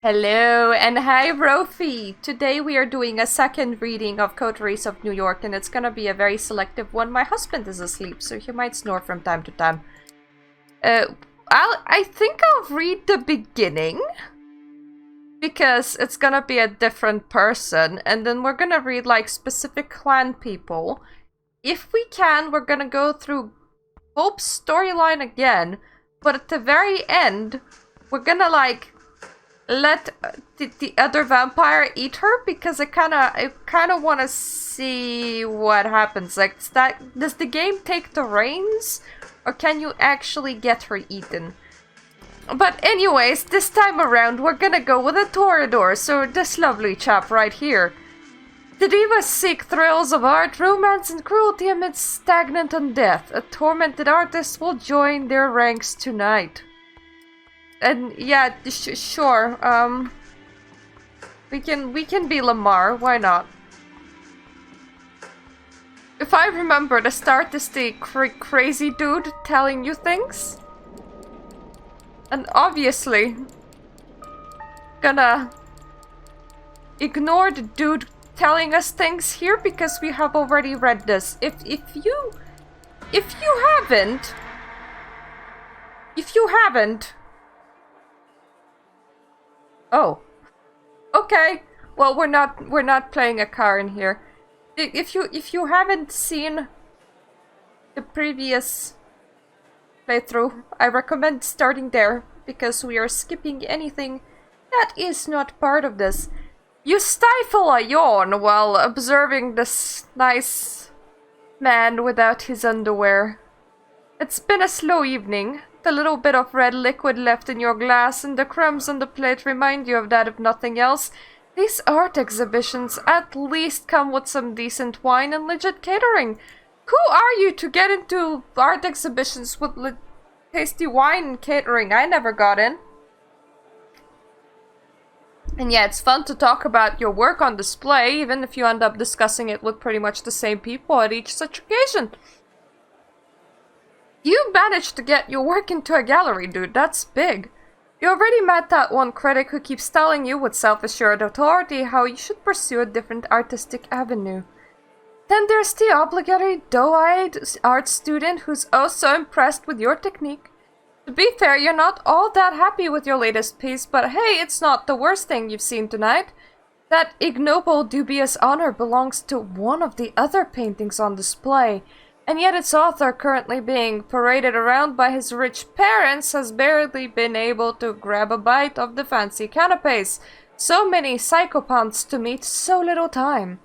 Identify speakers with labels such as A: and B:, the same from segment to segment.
A: Hello and hi Rophe! Today we are doing a second reading of Coteries of New York and it's gonna be a very selective one. My husband is asleep, so he might snore from time to time. I think I'll read the beginning because it's gonna be a different person, and then we're gonna read like specific clan people. If we can, we're gonna go through Hope's storyline again, but at the very end, we're gonna like let the other vampire eat her because I kind of want to see what happens. Like, does the game take the reins, or can you actually get her eaten? But anyways, this time around we're gonna go with a Toreador, so this lovely chap right here. The divas seek thrills of art, romance, and cruelty amidst stagnant undeath. A tormented artist will join their ranks tonight. And yeah, sure. We can be Lamar. Why not? If I remember, the start is the crazy dude telling you things, and obviously gonna ignore the dude telling us things here because we have already read this. If you haven't. Oh, okay. Well, we're not playing a car in here. If you haven't seen the previous playthrough, I recommend starting there because we are skipping anything that is not part of this. You stifle a yawn while observing this nice man without his underwear. It's been a slow evening. The little bit of red liquid left in your glass and the crumbs on the plate remind you of that, if nothing else. These art exhibitions at least come with some decent wine and legit catering. Who are you to get into art exhibitions with tasty wine and catering? I never got in. And yeah, it's fun to talk about your work on display, even if you end up discussing it with pretty much the same people at each such occasion. You managed to get your work into a gallery, dude. That's big. You already met that one critic who keeps telling you with self-assured authority how you should pursue a different artistic avenue. Then there's the obligatory doe-eyed art student who's oh so impressed with your technique. To be fair, you're not all that happy with your latest piece, but hey, it's not the worst thing you've seen tonight. That ignoble, dubious honor belongs to one of the other paintings on display, and yet its author, currently being paraded around by his rich parents, has barely been able to grab a bite of the fancy canapes. So many psychopaths to meet, so little time.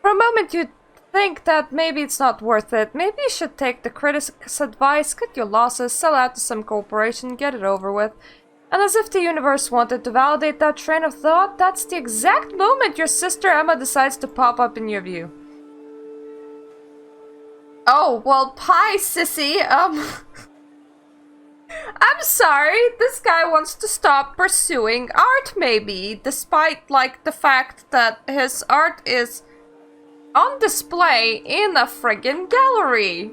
A: For a moment you'd think that maybe it's not worth it. Maybe you should take the critic's advice, cut your losses, sell out to some corporation, get it over with. And as if the universe wanted to validate that train of thought, that's the exact moment your sister Emma decides to pop up in your view. Oh, well, hi, sissy. I'm sorry, this guy wants to stop pursuing art, maybe, despite, like, the fact that his art is on display in a friggin' gallery.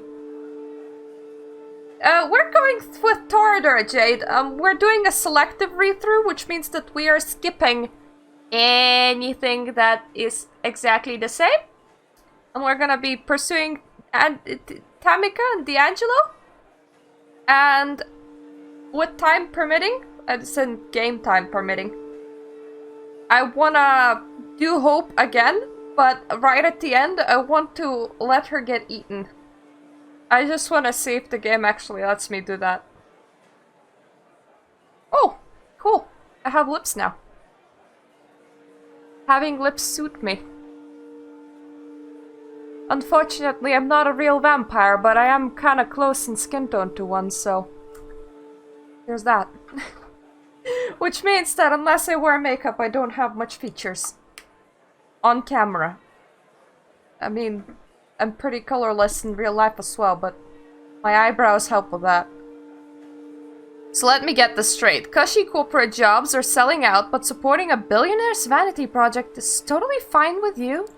A: We're going with Toreador, Jade. We're doing a selective read-through, which means that we are skipping anything that is exactly the same. And we're gonna be pursuing Tamika and D'Angelo, and with time permitting, it's in game time permitting, I wanna do Hope again, but right at the end I want to let her get eaten. I just want to see if the game actually lets me do that. Oh, cool. I have lips now. Having lips suit me. Unfortunately, I'm not a real vampire, but I am kinda close in skin tone to one, so there's that. Which means that unless I wear makeup, I don't have much features. On camera. I mean, I'm pretty colorless in real life as well, but my eyebrows help with that. So let me get this straight. Cushy corporate jobs are selling out, but supporting a billionaire's vanity project is totally fine with you?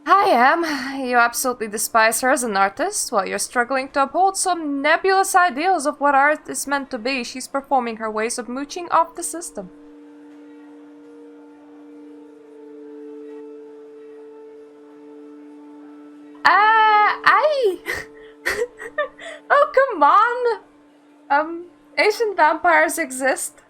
A: I am. You absolutely despise her as an artist. While you're struggling to uphold some nebulous ideals of what art is meant to be, she's performing her ways of mooching off the system. Martian vampires exist.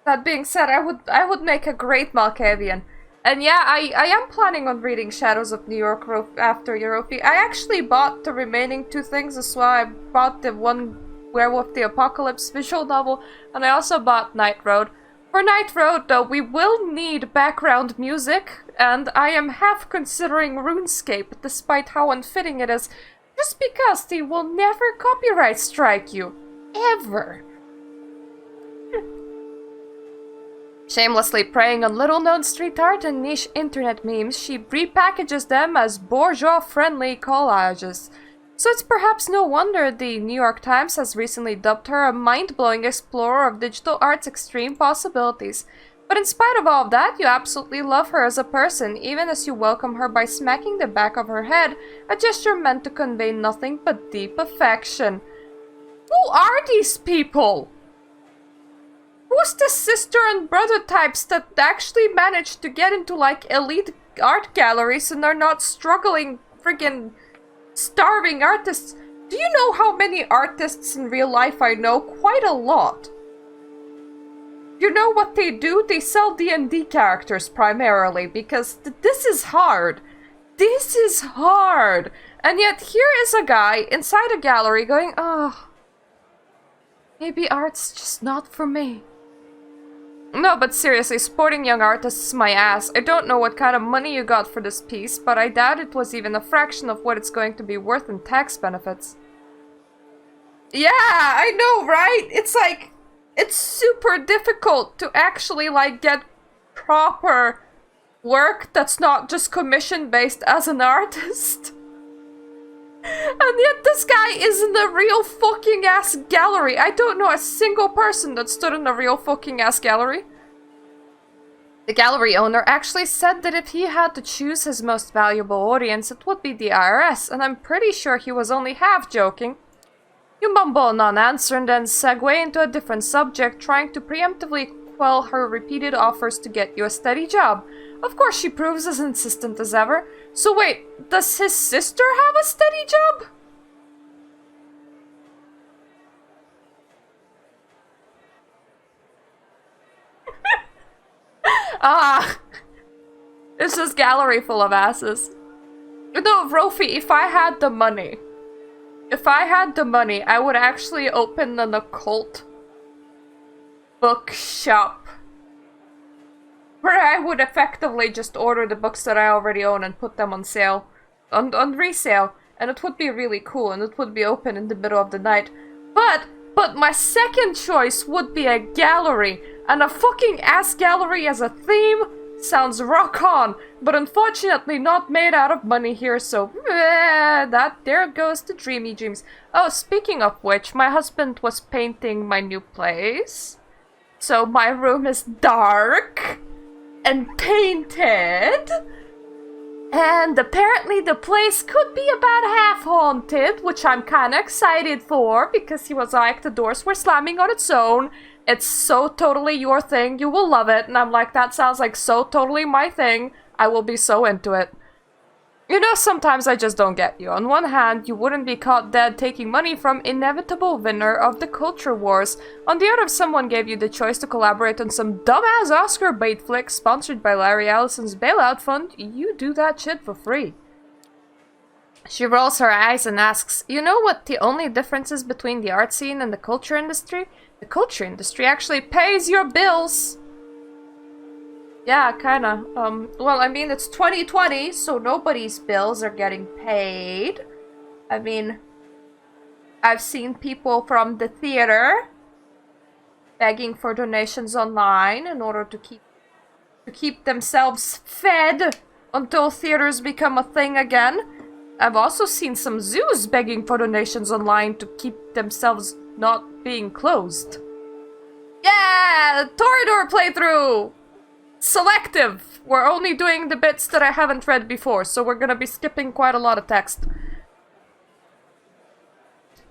A: That being said, I would make a great Malkavian. And yeah, I am planning on reading Shadows of New York after Rophe. I actually bought the remaining 2 things as well. I bought the one Werewolf the Apocalypse visual novel, and I also bought Night Road. For Night Road, though, we will need background music, and I am half considering RuneScape, despite how unfitting it is, just because they will never copyright strike you. Ever. Shamelessly preying on little-known street art and niche internet memes, she repackages them as bourgeois-friendly collages. So it's perhaps no wonder the New York Times has recently dubbed her a mind-blowing explorer of digital art's extreme possibilities. But in spite of all of that, you absolutely love her as a person, even as you welcome her by smacking the back of her head, a gesture meant to convey nothing but deep affection. Who are these people? Who's the sister and brother types that actually managed to get into, like, elite art galleries and are not struggling friggin' starving artists? Do you know how many artists in real life I know? Quite a lot. You know what they do? They sell D&D characters primarily, because this is hard. This is hard! And yet here is a guy inside a gallery going, oh, maybe art's just not for me. No, but seriously, supporting young artists is my ass. I don't know what kind of money you got for this piece, but I doubt it was even a fraction of what it's going to be worth in tax benefits. Yeah, I know, right? It's like, it's super difficult to actually, like, get proper work that's not just commission-based as an artist. And yet this guy is in a real fucking ass gallery. I don't know a single person that stood in a real fucking ass gallery. The gallery owner actually said that if he had to choose his most valuable audience, it would be the IRS, and I'm pretty sure he was only half joking. You mumble a non-answer and then segue into a different subject, trying to preemptively quell her repeated offers to get you a steady job. Of course she proves as insistent as ever. So wait, does his sister have a steady job? Ah, it's this gallery full of asses. No, Rophe, if I had the money, I would actually open an occult bookshop where I would effectively just order the books that I already own and put them on sale, on resale, and it would be really cool, and it would be open in the middle of the night. But my second choice would be a gallery, and a fucking ass gallery as a theme sounds rock on, but unfortunately not made out of money here, so there goes the dreamy dreams. Oh, speaking of which, my husband was painting my new place, so my room is dark and painted, and apparently the place could be about half haunted, which I'm kinda excited for, because he was like, the doors were slamming on its own, it's so totally your thing, you will love it, and I'm like, that sounds like so totally my thing, I will be so into it. You know, sometimes I just don't get you. On one hand, you wouldn't be caught dead taking money from inevitable winner of the culture wars. On the other, if someone gave you the choice to collaborate on some dumbass Oscar bait flick sponsored by Larry Ellison's bailout fund, you do that shit for free. She rolls her eyes and asks, you know what the only difference is between the art scene and the culture industry? The culture industry actually pays your bills! Yeah, kinda. Well, I mean, it's 2020, so nobody's bills are getting paid. I mean, I've seen people from the theater begging for donations online in order to keep themselves fed until theaters become a thing again. I've also seen some zoos begging for donations online to keep themselves not being closed. Yeah! Toreador playthrough! Selective! We're only doing the bits that I haven't read before, so we're gonna be skipping quite a lot of text.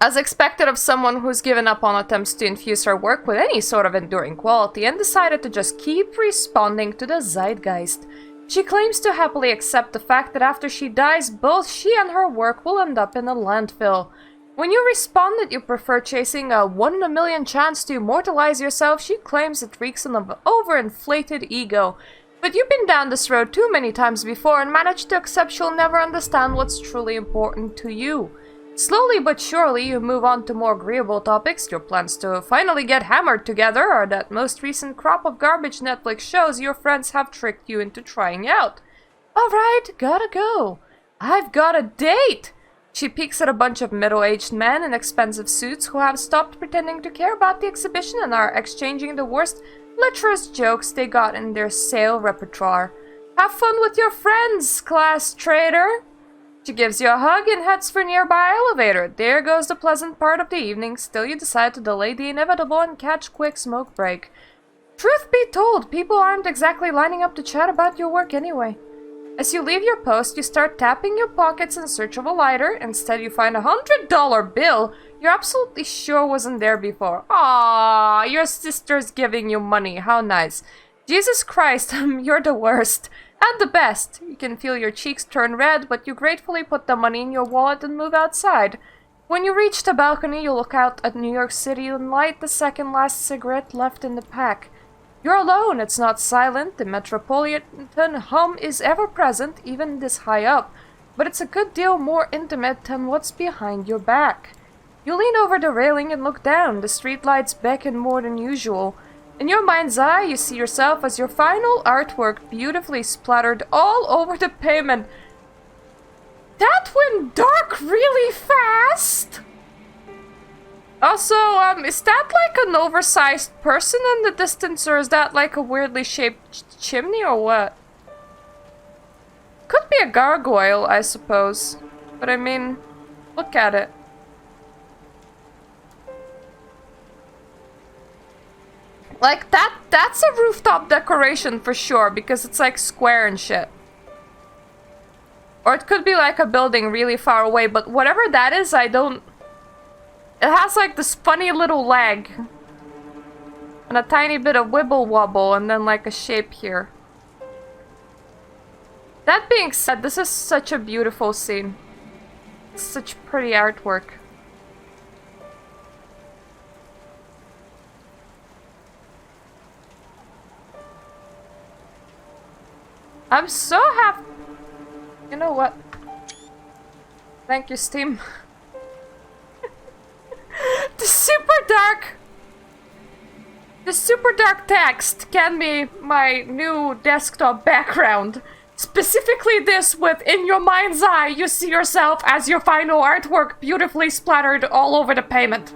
A: As expected of someone who's given up on attempts to infuse her work with any sort of enduring quality and decided to just keep responding to the zeitgeist, she claims to happily accept the fact that after she dies, both she and her work will end up in a landfill. When you respond that you prefer chasing a 1 in a million chance to immortalize yourself, she claims it reeks of an overinflated ego. But you've been down this road too many times before and managed to accept she'll never understand what's truly important to you. Slowly but surely, you move on to more agreeable topics, your plans to finally get hammered together, or that most recent crop of garbage Netflix shows your friends have tricked you into trying out. Alright, gotta go. I've got a date! She peeks at a bunch of middle-aged men in expensive suits who have stopped pretending to care about the exhibition and are exchanging the worst, lecherous jokes they got in their sale repertoire. Have fun with your friends, class traitor! She gives you a hug and heads for nearby elevator. There goes the pleasant part of the evening. Still, you decide to delay the inevitable and catch quick smoke break. Truth be told, people aren't exactly lining up to chat about your work anyway. As you leave your post, you start tapping your pockets in search of a lighter. Instead, you find a $100 bill you're absolutely sure wasn't there before. Aww, your sister's giving you money. How nice. Jesus Christ, you're the worst. And the best. You can feel your cheeks turn red, but you gratefully put the money in your wallet and move outside. When you reach the balcony, you look out at New York City and light the second last cigarette left in the pack. You're alone, it's not silent, the metropolitan hum is ever present, even this high up, but it's a good deal more intimate than what's behind your back. You lean over the railing and look down, the streetlights beckon more than usual. In your mind's eye, you see yourself as your final artwork beautifully splattered all over the pavement. That went dark really fast! Also, is that like an oversized person in the distance, or is that like a weirdly shaped chimney, or what? Could be a gargoyle, I suppose. But I mean, look at it. Like, that's a rooftop decoration for sure, because it's like square and shit. Or it could be like a building really far away, but whatever that is, I don't... It has like this funny little leg. And a tiny bit of wibble wobble and then like a shape here. That being said, this is such a beautiful scene. Such pretty artwork. I'm so happy. You know what? Thank you, Steam. The super dark text can be my new desktop background. Specifically this with, in your mind's eye, you see yourself as your final artwork beautifully splattered all over the pavement.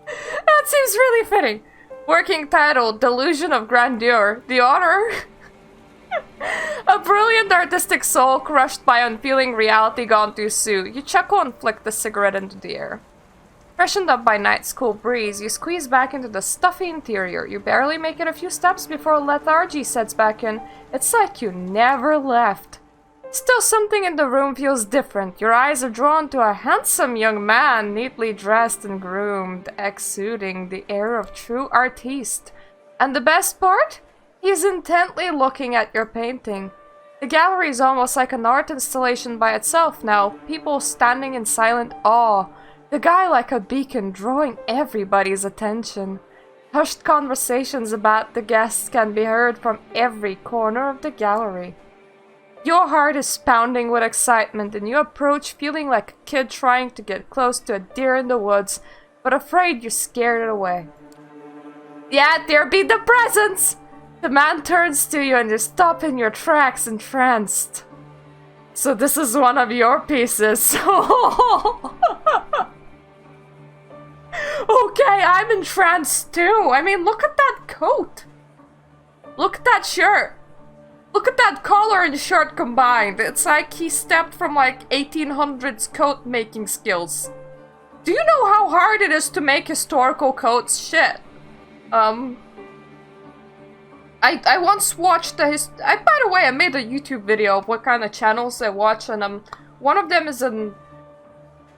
A: That seems really fitting. Working title, Delusion of Grandeur. The author... A brilliant artistic soul crushed by unfeeling reality gone too soon. You chuckle and flick the cigarette into the air. Freshened up by night's cool breeze, you squeeze back into the stuffy interior. You barely make it a few steps before lethargy sets back in. It's like you never left. Still, something in the room feels different. Your eyes are drawn to a handsome young man, neatly dressed and groomed, exuding the air of true artiste. And the best part? He's intently looking at your painting. The gallery is almost like an art installation by itself now, people standing in silent awe. The guy like a beacon, drawing everybody's attention. Hushed conversations about the guests can be heard from every corner of the gallery. Your heart is pounding with excitement, and you approach feeling like a kid trying to get close to a deer in the woods, but afraid you scared it away. Yeah, there be the presents! The man turns to you and you stop in your tracks, entranced. So this is one of your pieces. Okay, I'm entranced too. I mean, look at that coat. Look at that shirt. Look at that collar and shirt combined. It's like he stepped from like 1800s coat making skills. Do you know how hard it is to make historical coats? Shit. I once watched by the way, I made a YouTube video of what kind of channels I watch, and one of them is a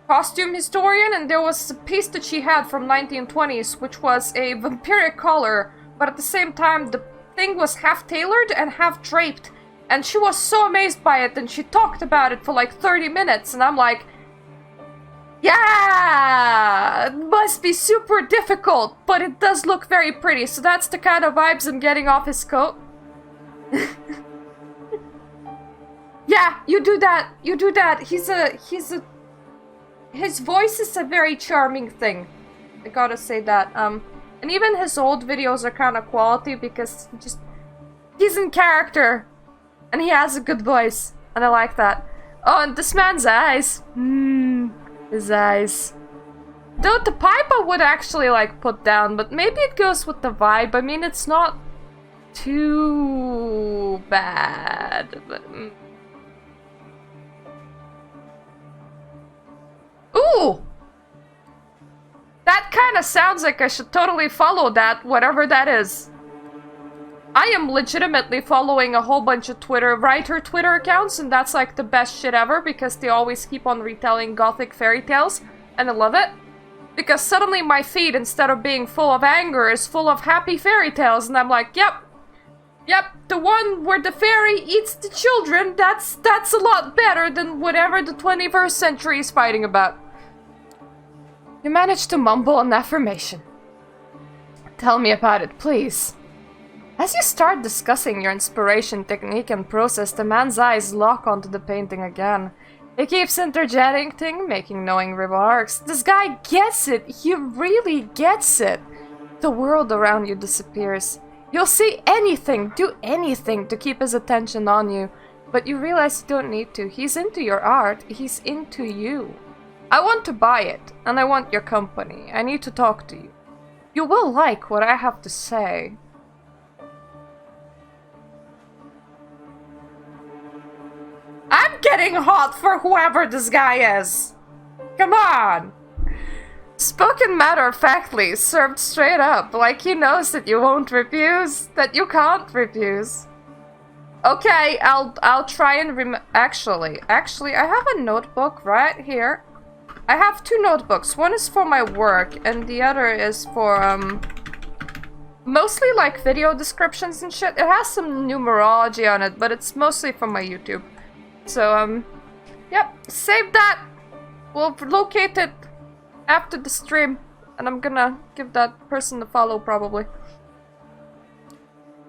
A: costume historian, and there was a piece that she had from 1920s, which was a vampiric collar, but at the same time the thing was half tailored and half draped, and she was so amazed by it, and she talked about it for like 30 minutes, and I'm like, Yeah! It must be super difficult, but it does look very pretty, so that's the kind of vibes I'm getting off his coat. Yeah, you do that. You do that. His voice is a very charming thing. I gotta say that. And even his old videos are kind of quality because he's in character. And he has a good voice. And I like that. Oh, and this man's eyes. His eyes. Though the pipe I would actually like put down, but maybe it goes with the vibe. I mean, it's not too bad, but... Ooh! That kind of sounds like I should totally follow that, whatever that is. I am legitimately following a whole bunch of writer Twitter accounts, and that's like the best shit ever because they always keep on retelling gothic fairy tales, and I love it. Because suddenly my feed, instead of being full of anger, is full of happy fairy tales, and I'm like, yep, the one where the fairy eats the children, that's a lot better than whatever the 21st century is fighting about. You managed to mumble an affirmation. Tell me about it, please. As you start discussing your inspiration technique and process, the man's eyes lock onto the painting again. He keeps interjecting, making knowing remarks. This guy gets it. He really gets it. The world around you disappears. You'll see anything, do anything to keep his attention on you. But you realize you don't need to. He's into your art. He's into you. I want to buy it, and I want your company. I need to talk to you. You will like what I have to say. I'm getting hot for whoever this guy is. Come on. Spoken matter-of-factly, served straight up, like he knows that you won't refuse, that you can't refuse. Okay, I'll try and actually, I have a notebook right here. I have two notebooks. One is for my work, and the other is for, mostly like video descriptions and shit. It has some numerology on it, but it's mostly for my YouTube. So, yep, save that. We'll locate it after the stream, and I'm gonna give that person a follow, probably.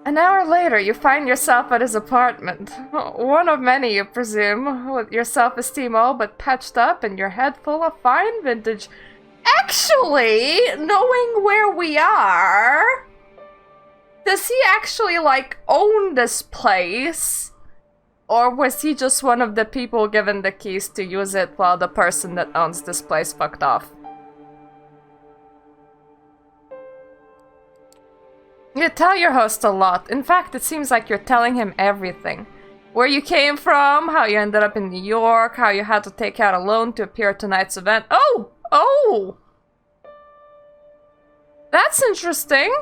A: An hour later, you find yourself at his apartment. One of many, you presume, with your self-esteem all but patched up and your head full of fine vintage. Actually, knowing where we are, does he actually, like, own this place? Or was he just one of the people given the keys to use it while the person that owns this place fucked off? You tell your host a lot. In fact, it seems like you're telling him everything. Where you came from, how you ended up in New York, how you had to take out a loan to appear at tonight's event. Oh! That's interesting.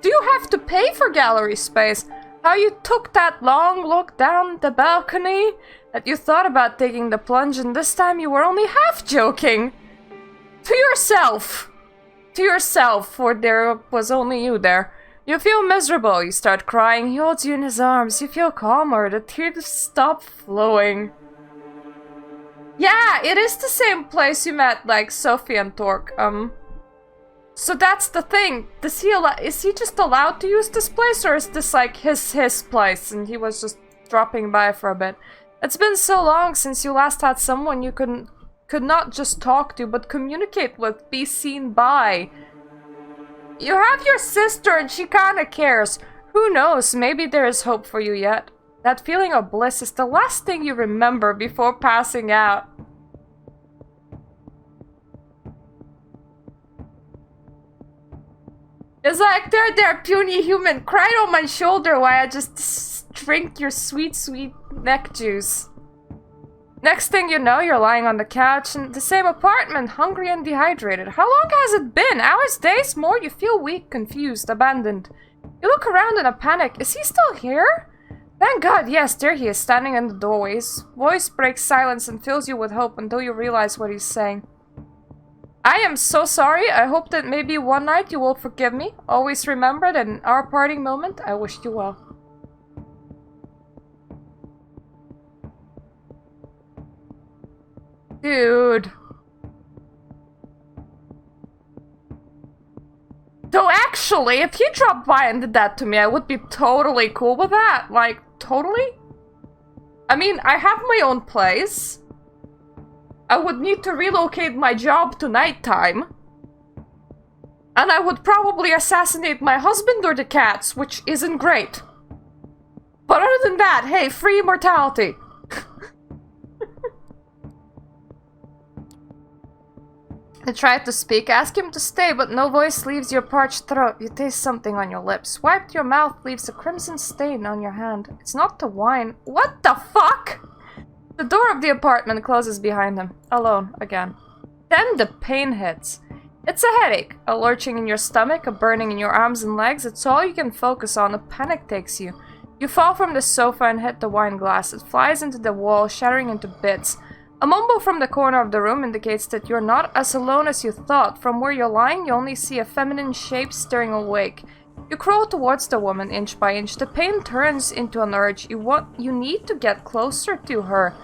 A: Do you have to pay for gallery space? How you took that long look down the balcony, that you thought about taking the plunge, and this time you were only half joking. To yourself, for there was only you there. You feel miserable, you start crying, he holds you in his arms, you feel calmer, the tears stop flowing. Yeah, it is the same place you met, like, Sophie and Torque, So that's the thing. Is he just allowed to use this place, or is this like his place and he was just dropping by for a bit? It's been so long since you last had someone you could not just talk to, but communicate with, be seen by. You have your sister and she kinda cares. Who knows, maybe there is hope for you yet. That feeling of bliss is the last thing you remember before passing out. It's like, there, puny human, cry on my shoulder while I just drink your sweet, sweet neck juice. Next thing you know, you're lying on the couch in the same apartment, hungry and dehydrated. How long has it been? Hours, days, more? You feel weak, confused, abandoned. You look around in a panic. Is he still here? Thank God, yes, there he is, standing in the doorway. His voice breaks silence and fills you with hope until you realize what he's saying. I am so sorry. I hope that maybe one night you will forgive me. Always remember that in our parting moment, I wished you well. Dude. Actually, if he dropped by and did that to me, I would be totally cool with that. Like, totally? I mean, I have my own place. I would need to relocate my job to nighttime. And I would probably assassinate my husband or the cats, which isn't great. But other than that, hey, free immortality. I tried to speak, ask him to stay, but no voice leaves your parched throat. You taste something on your lips. Wiped your mouth, leaves a crimson stain on your hand. It's not the wine. What the fuck? The door of the apartment closes behind him. Alone, again. Then the pain hits. It's a headache, a lurching in your stomach, a burning in your arms and legs. It's all you can focus on. A panic takes you. You fall from the sofa and hit the wine glass. It flies into the wall, shattering into bits. A mumble from the corner of the room indicates that you're not as alone as you thought. From where you're lying, you only see a feminine shape staring awake. You crawl towards the woman inch by inch. The pain turns into an urge. You need to get closer to her.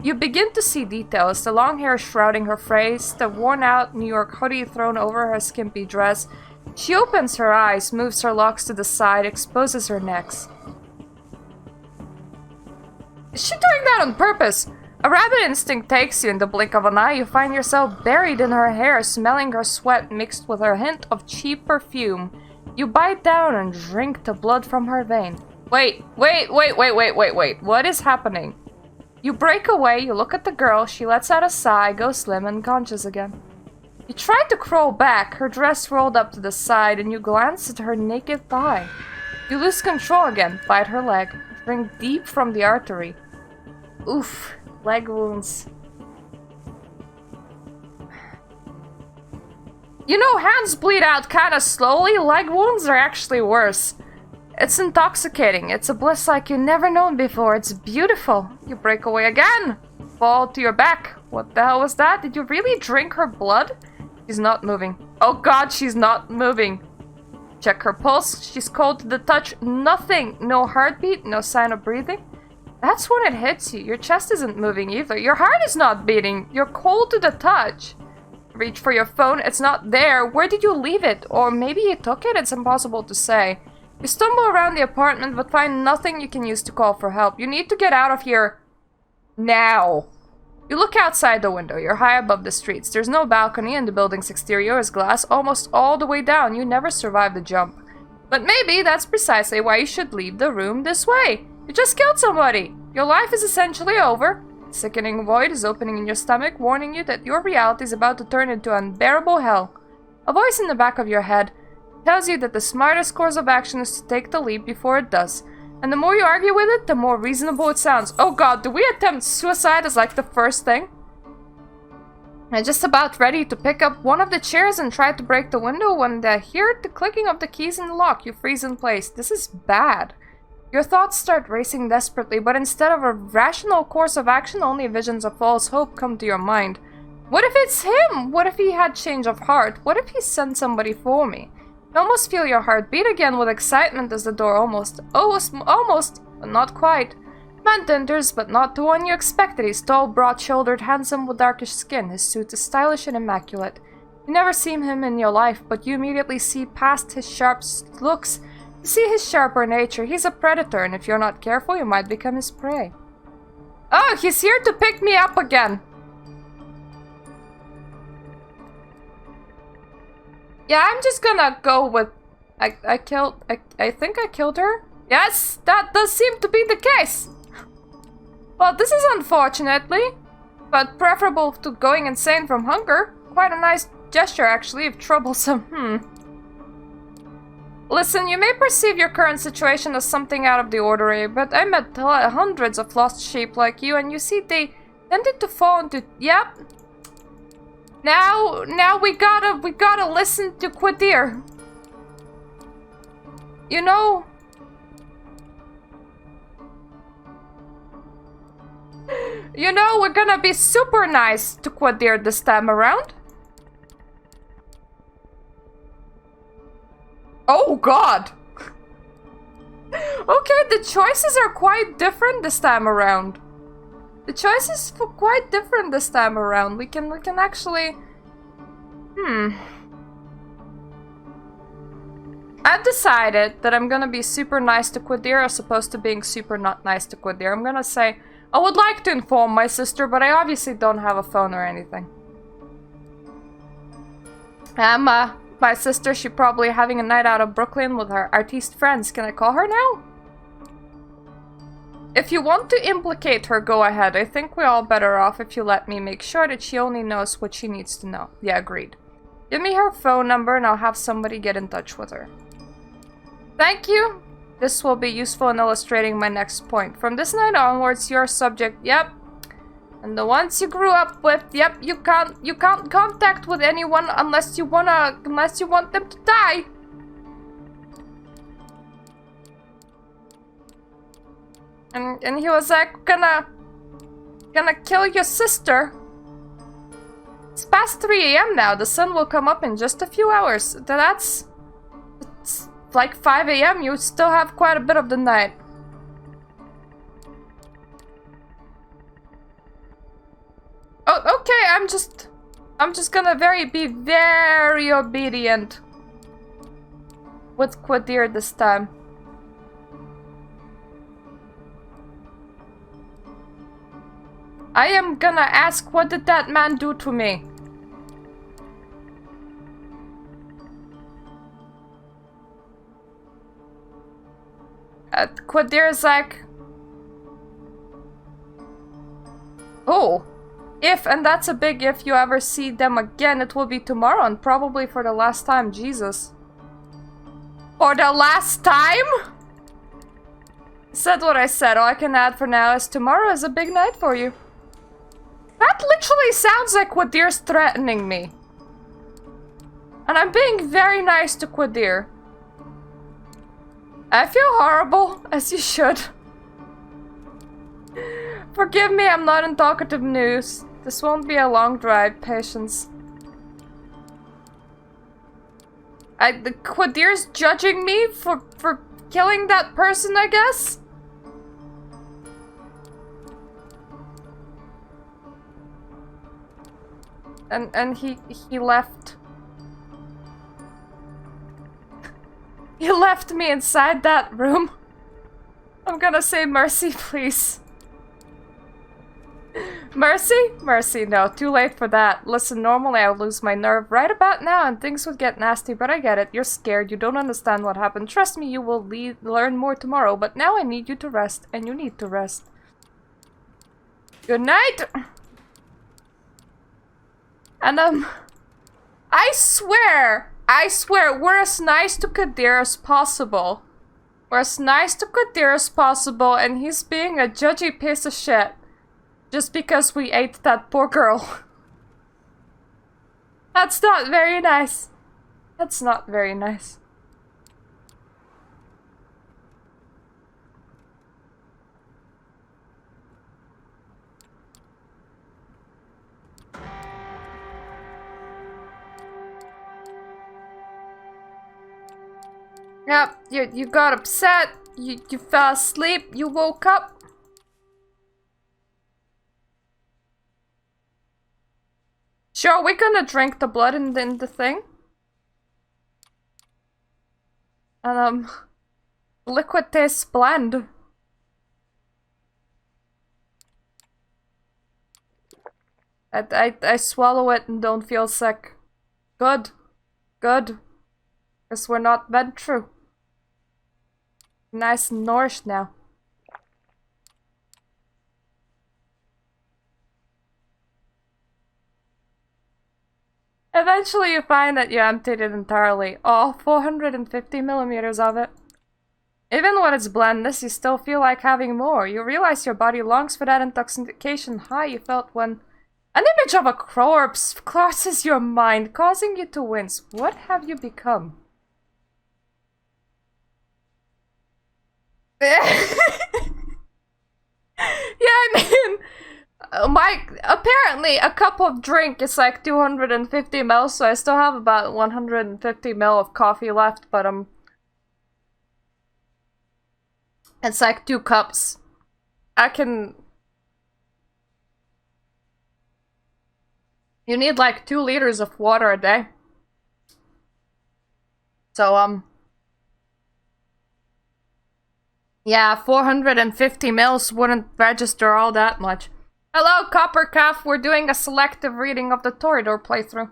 A: You begin to see details. The long hair shrouding her face, the worn-out New York hoodie thrown over her skimpy dress. She opens her eyes, moves her locks to the side, exposes her neck. Is she doing that on purpose? A rabbit instinct takes you. In the blink of an eye, you find yourself buried in her hair, smelling her sweat mixed with a hint of cheap perfume. You bite down and drink the blood from her vein. Wait. What is happening? You break away, you look at the girl, she lets out a sigh, goes slim and unconscious again. You try to crawl back, her dress rolled up to the side, and you glance at her naked thigh. You lose control again, bite her leg, drink deep from the artery. Oof. Leg wounds. You know, hands bleed out kinda slowly. Leg wounds are actually worse. It's intoxicating. It's a bliss like you've never known before. It's beautiful. You break away again. Fall to your back. What the hell was that? Did you really drink her blood? She's not moving. Oh god, she's not moving. Check her pulse. She's cold to the touch. Nothing. No heartbeat. No sign of breathing. That's when it hits you. Your chest isn't moving either. Your heart is not beating. You're cold to the touch. Reach for your phone. It's not there. Where did you leave it? Or maybe you took it? It's impossible to say. You stumble around the apartment but find nothing you can use to call for help. You need to get out of here now. You look outside the window. You're high above the streets. There's no balcony and the building's exterior is glass almost all the way down. You never survived the jump. But maybe that's precisely why you should leave the room this way. You just killed somebody. Your life is essentially over. A sickening void is opening in your stomach, warning you that your reality is about to turn into unbearable hell. A voice in the back of your head tells you that the smartest course of action is to take the leap before it does. And the more you argue with it, the more reasonable it sounds. Oh god, do we attempt suicide as like the first thing? I'm just about ready to pick up one of the chairs and try to break the window when I hear the clicking of the keys in the lock. You freeze in place. This is bad. Your thoughts start racing desperately, but instead of a rational course of action, only visions of false hope come to your mind. What if it's him? What if he had change of heart? What if he sent somebody for me? You almost feel your heart beat again with excitement as the door almost, but not quite. Man enters, but not the one you expected. He's tall, broad-shouldered, handsome with darkish skin. His suit is stylish and immaculate. You never seen him in your life, but you immediately see past his sharp looks. You see his sharper nature. He's a predator, and if you're not careful, you might become his prey. Oh, he's here to pick me up again. Yeah, I'm just gonna go with... I think I killed her? Yes, that does seem to be the case. Well, this is unfortunately, but preferable to going insane from hunger. Quite a nice gesture, actually, if troublesome. Listen, you may perceive your current situation as something out of the ordinary, but I met hundreds of lost sheep like you, and you see they tended to fall into... Yep. Now we gotta listen to Quadir. You know... You know, we're gonna be super nice to Quadir this time around. Oh god! Okay, the choices are quite different this time around. The choices are quite different this time around. We can I've decided that I'm gonna be super nice to Quadir as opposed to being super not nice to Quadir. I'm gonna say, I would like to inform my sister, but I obviously don't have a phone or anything. My sister, she's probably having a night out of Brooklyn with her artiste friends. Can I call her now? If you want to implicate her, go ahead. I think we're all better off if you let me make sure that she only knows what she needs to know. Yeah, agreed. Give me her phone number and I'll have somebody get in touch with her. Thank you. This will be useful in illustrating my next point. From this night onwards, you're subject, yep. And the ones you grew up with, yep, you can't contact with anyone unless you want them to die. And he was like, gonna kill your sister. It's past 3 AM now. The sun will come up in just a few hours. It's like 5 AM. You still have quite a bit of the night. Oh, okay. I'm just gonna be very obedient with Quadir this time. I am gonna ask, what did that man do to me? Quadir's like... Oh. If, and that's a big if, you ever see them again, it will be tomorrow and probably for the last time. Jesus. For the last time? Said what I said. All I can add for now is tomorrow is a big night for you. That literally sounds like Quadir's threatening me. And I'm being very nice to Quadir. I feel horrible, as you should. Forgive me, I'm not in talkative news. This won't be a long drive, patience. The Quadir's judging me for killing that person, I guess? And he left. He left me inside that room. I'm gonna say mercy, please. Mercy? Mercy, no. Too late for that. Listen, normally I would lose my nerve right about now and things would get nasty, but I get it. You're scared. You don't understand what happened. Trust me, you will learn more tomorrow, but now I need you to rest, and you need to rest. Good night! And, I swear, we're as nice to Quadir as possible. We're as nice to Quadir as possible, and he's being a judgy piece of shit. Just because we ate that poor girl. That's not very nice. That's not very nice. Yep, you got upset, you fell asleep, you woke up. Sure, we're gonna drink the blood in the thing. And, liquid tastes bland. I swallow it and don't feel sick. Good. Good. Guess we're not bad true. Nice and nourished now. Eventually you find that you emptied it entirely. All 450 millimeters of it. Even when it's blandness, you still feel like having more. You realize your body longs for that intoxication high you felt when an image of a corpse crosses your mind, causing you to wince. What have you become? Yeah, I mean... apparently a cup of drink is like 250 ml, so I still have about 150 ml of coffee left, but it's like 2 cups. You need like 2 liters of water a day. So, Yeah, 450 mils wouldn't register all that much. Hello, Copper Calf. We're doing a selective reading of the Toreador playthrough.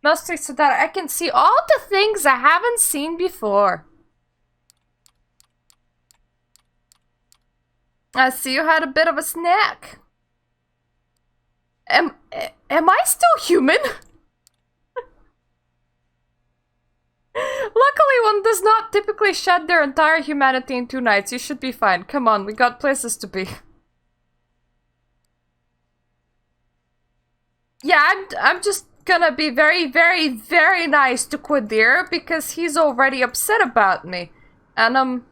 A: Mostly so that I can see all the things I haven't seen before. I see you had a bit of a snack. Am I still human? Luckily, one does not typically shed their entire humanity in 2 nights. You should be fine. Come on, we got places to be. Yeah, I'm just gonna be very, very, very nice to Quadir because he's already upset about me. And,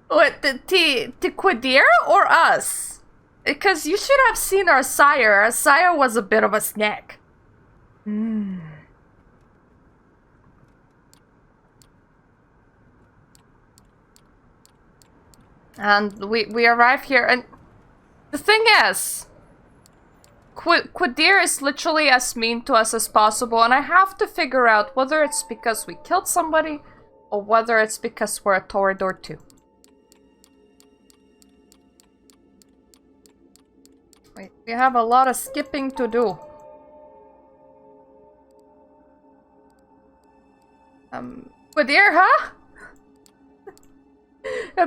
A: what, to Quadir or us? Because you should have seen our sire. Our sire was a bit of a snack. And we arrive here, and the thing is, Quadir is literally as mean to us as possible, and I have to figure out whether it's because we killed somebody or whether it's because we're a Toreador too. Wait, we have a lot of skipping to do. Quadir, huh?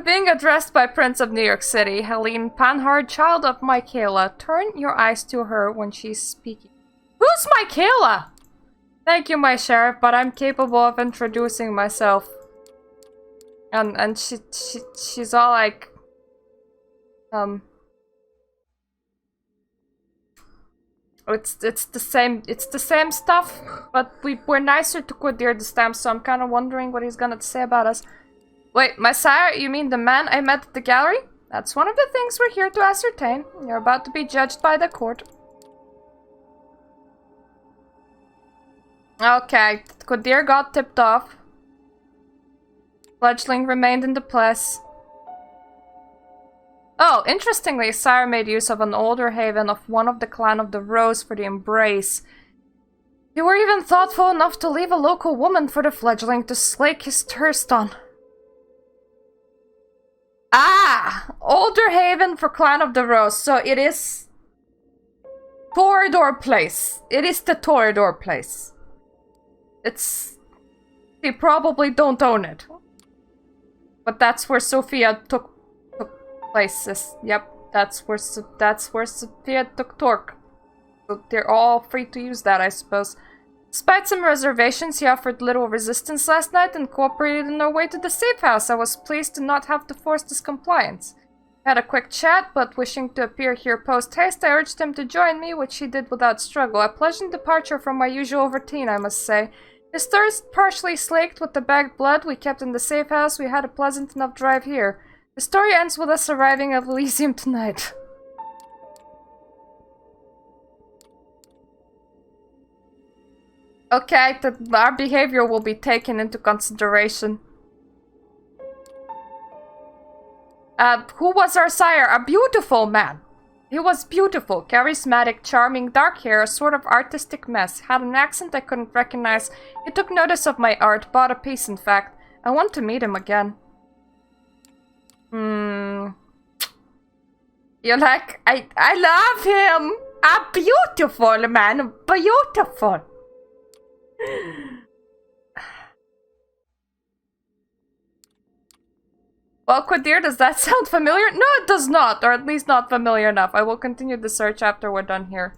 A: Being addressed by Prince of New York City, Helene Panhard, child of Michaela. Turn your eyes to her when she's speaking. Who's Michaela? Thank you, my sheriff, but I'm capable of introducing myself. And she's all like, it's the same stuff, but we're nicer to Quadir this time, so I'm kind of wondering what he's gonna say about us. Wait, my sire, you mean the man I met at the gallery? That's one of the things we're here to ascertain. You're about to be judged by the court. Okay, Quadir got tipped off. Fledgling remained in the place. Oh, interestingly, sire made use of an older haven of one of the clan of the Rose for the embrace. You were even thoughtful enough to leave a local woman for the fledgling to slake his thirst on. Ah! Older Haven for Clan of the Rose. So it is Toreador Place. It is the Toreador Place. It's... They probably don't own it. But that's where Sophia took places. Yep, that's where Sophia took Torque. So they're all free to use that, I suppose. Despite some reservations, he offered little resistance last night and cooperated in our way to the safe house. I was pleased to not have to force his compliance. Had a quick chat, but wishing to appear here post-haste, I urged him to join me, which he did without struggle. A pleasant departure from my usual routine, I must say. His thirst partially slaked with the bagged blood we kept in the safe house, we had a pleasant enough drive here. The story ends with us arriving at Elysium tonight. Okay, our behavior will be taken into consideration. Who was our sire? A beautiful man. He was beautiful, charismatic, charming, dark hair, a sort of artistic mess. Had an accent I couldn't recognize. He took notice of my art, bought a piece in fact. I want to meet him again. You're like, I love him! A beautiful man, beautiful! Well, Quadir, does that sound familiar? No, it does not, or at least not familiar enough. I will continue the search after we're done here.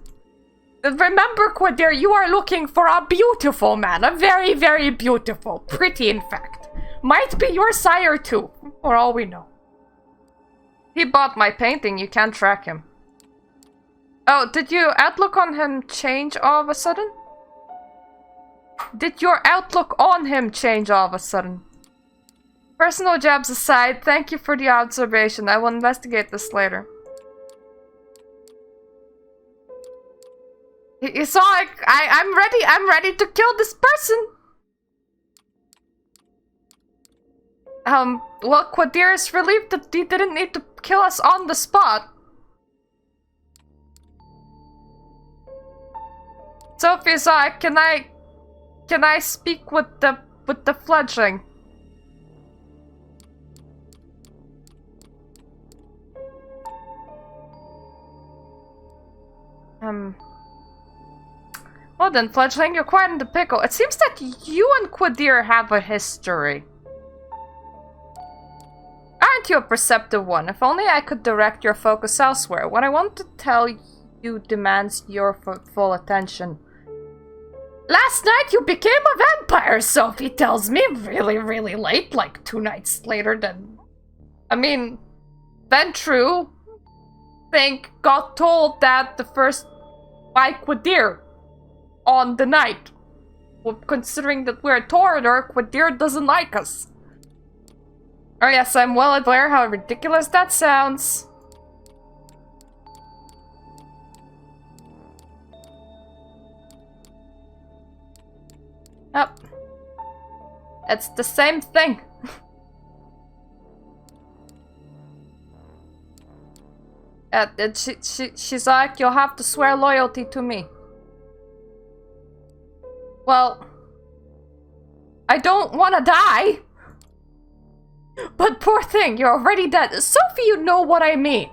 A: Remember, Quadir, you are looking for a beautiful man. A very, very beautiful. Pretty, in fact. Might be your sire, too, for all we know. He bought my painting. You can't track him. Oh, did your outlook on him change all of a sudden? Did your outlook on him change all of a sudden? Personal jabs aside, thank you for the observation. I will investigate this later. You saw, like, I'm ready to kill this person! Well, Quadir is relieved that he didn't need to kill us on the spot. Sophie, can I speak with the fledgling? Well then, fledgling, you're quite in the pickle. It seems that you and Quadir have a history. Aren't you a perceptive one? If only I could direct your focus elsewhere. What I want to tell you demands your full attention. Last night you became a vampire, Sophie tells me. Really, really late, like 2 nights later than... I mean, then true. Got told that the first by Quadir on the night. Well, considering that we're a Toreador, Quadir doesn't like us. Oh yes, I'm well aware how ridiculous that sounds. Oh. It's the same thing. She's like, you'll have to swear loyalty to me. Well, I don't want to die. But poor thing, you're already dead. Sophie, you know what I mean.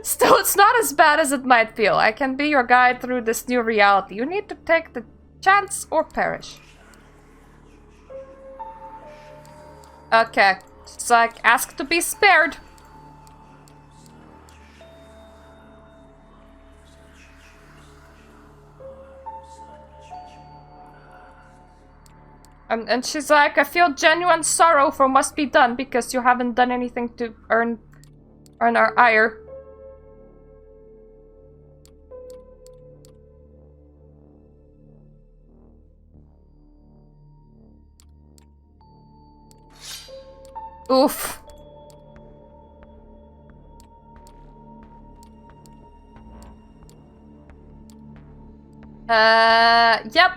A: Still, it's not as bad as it might feel. I can be your guide through this new reality. You need to take the chance or perish. Okay. It's like, ask to be spared. And she's like, I feel genuine sorrow for what must be done because you haven't done anything to earn our ire. Oof. Yep.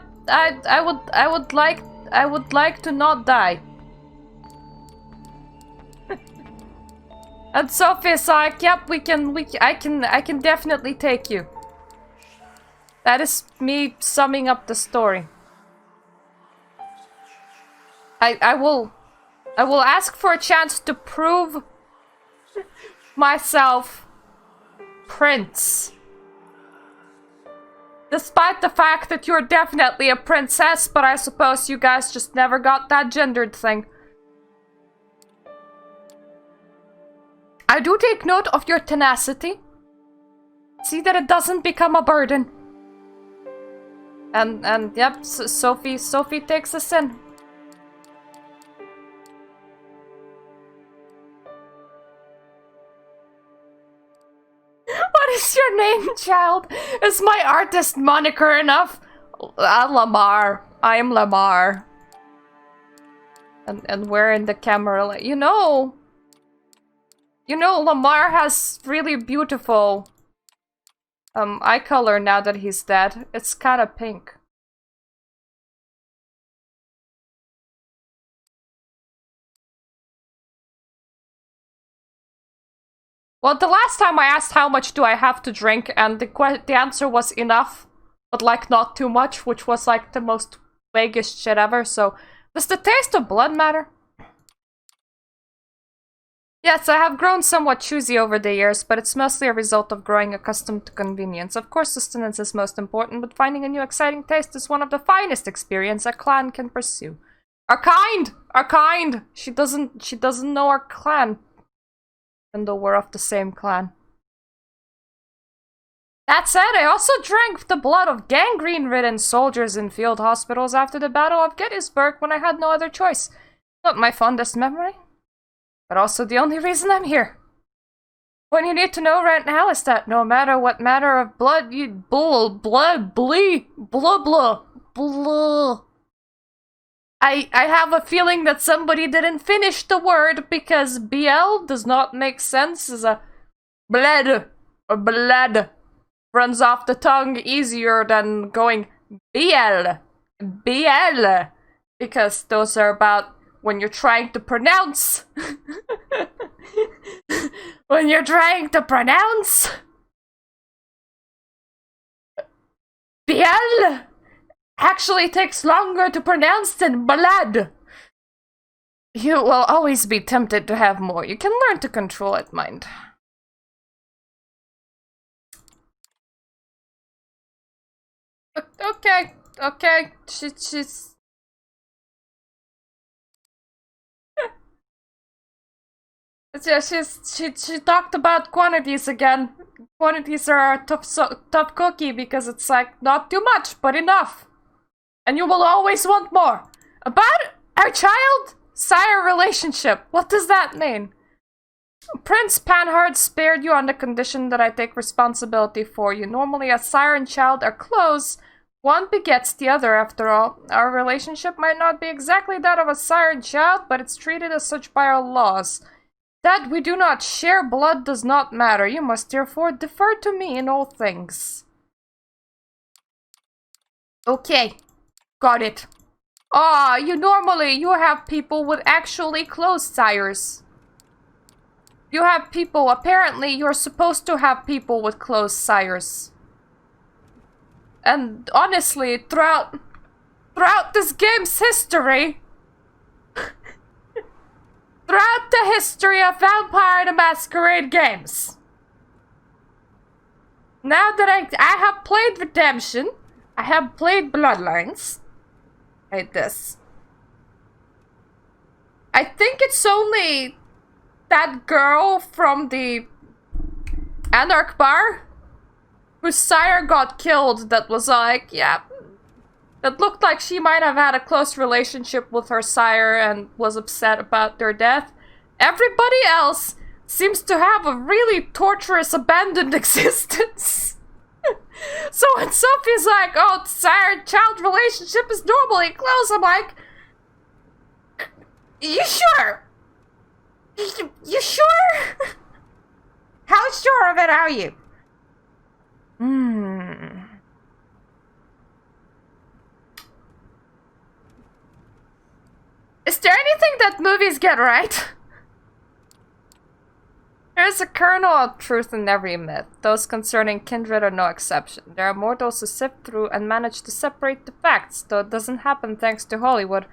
A: I would like to not die. And Sophie's like, yep, I can definitely take you. That is me summing up the story. I will ask for a chance to prove myself prince. Despite the fact that you're definitely a princess, but I suppose you guys just never got that gendered thing. I do take note of your tenacity. See that it doesn't become a burden. And yep, Sophie takes us in. What is your name, child? Is my artist moniker enough? Lamar. I am Lamar. And we're in the camera. You know, Lamar has really beautiful eye color now that he's dead. It's kind of pink. Well, the last time I asked how much do I have to drink, and the answer was enough, but like not too much, which was like the most vaguest shit ever, so... Does the taste of blood matter? Yes, I have grown somewhat choosy over the years, but it's mostly a result of growing accustomed to convenience. Of course, sustenance is most important, but finding a new exciting taste is one of the finest experiences a clan can pursue. Our kind! Our kind! She doesn't know our clan. Even though we're of the same clan. That said, I also drank the blood of gangrene-ridden soldiers in field hospitals after the Battle of Gettysburg when I had no other choice. Not my fondest memory, but also the only reason I'm here. What you need to know right now is that no matter what matter of blood you I have a feeling that somebody didn't finish the word because BL does not make sense as a bled or blood runs off the tongue easier than going BL. Because those are about when you're trying to pronounce. When you're trying to pronounce BL actually takes longer to pronounce than blood. You will always be tempted to have more. You can learn to control it, mind. Okay, okay. She's... Yeah, she talked about quantities again. Quantities are a tough cookie because it's like not too much, but enough. And you will always want more. About our child-sire relationship. What does that mean? Prince Panhard spared you on the condition that I take responsibility for you. Normally, a sire and child are close. One begets the other, after all. Our relationship might not be exactly that of a sire and child, but it's treated as such by our laws. That we do not share blood does not matter. You must therefore defer to me in all things. Okay. Got it. Ah, you have people with actually close sires. You have people, apparently you're supposed to have people with close sires. And honestly, throughout this game's history, throughout the history of Vampire the Masquerade games, now that I have played Redemption, I have played Bloodlines, like this. I think it's only that girl from the Anarch Bar whose sire got killed that was like, yeah, that looked like she might have had a close relationship with her sire and was upset about their death. Everybody else seems to have a really torturous, abandoned existence. So when Sophie's like, oh, sire-child relationship is normally close, I'm like, you sure? You sure? How sure of it are you? Is there anything that movies get right? There is a kernel of truth in every myth. Those concerning kindred are no exception. There are mortals who sift through and manage to separate the facts, though it doesn't happen thanks to Hollywood.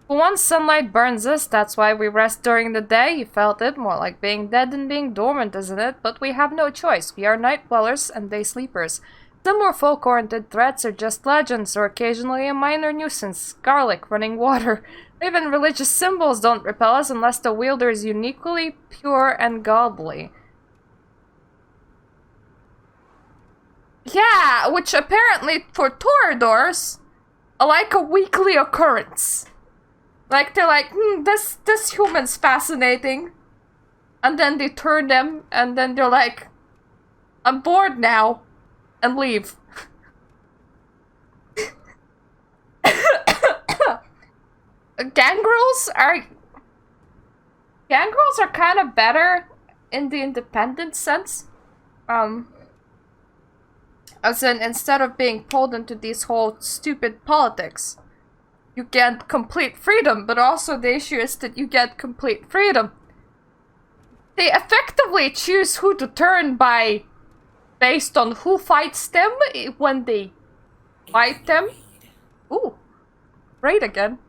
A: But once sunlight burns us, that's why we rest during the day. You felt it, more like being dead than being dormant, isn't it? But we have no choice. We are night dwellers and day sleepers. Some more folk-oriented threats are just legends, or occasionally a minor nuisance. Garlic, running water. Even religious symbols don't repel us unless the wielder is uniquely pure and godly. Yeah, which apparently for Toreadors are like a weekly occurrence. Like, they're like, this human's fascinating. And then they turn them, and then they're like, I'm bored now. And leave. Gangrels are kind of better in the independent sense. As in, instead of being pulled into these whole stupid politics, you get complete freedom, but also the issue is that you get complete freedom. They effectively choose who to turn based on who fights them when they fight them. Ooh, raid again.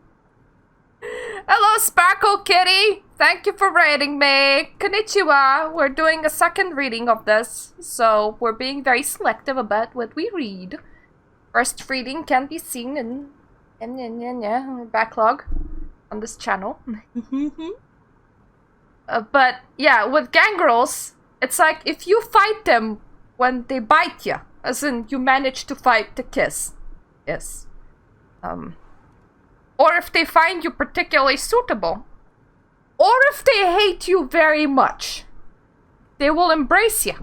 A: Hello, Sparkle Kitty! Thank you for raiding me! Konnichiwa! We're doing a second reading of this, so we're being very selective about what we read. First reading can be seen in backlog on this channel. But yeah, with gangrels, it's like if you fight them when they bite you, as in you manage to fight to kiss. Yes. Or if they find you particularly suitable. Or if they hate you very much. They will embrace you.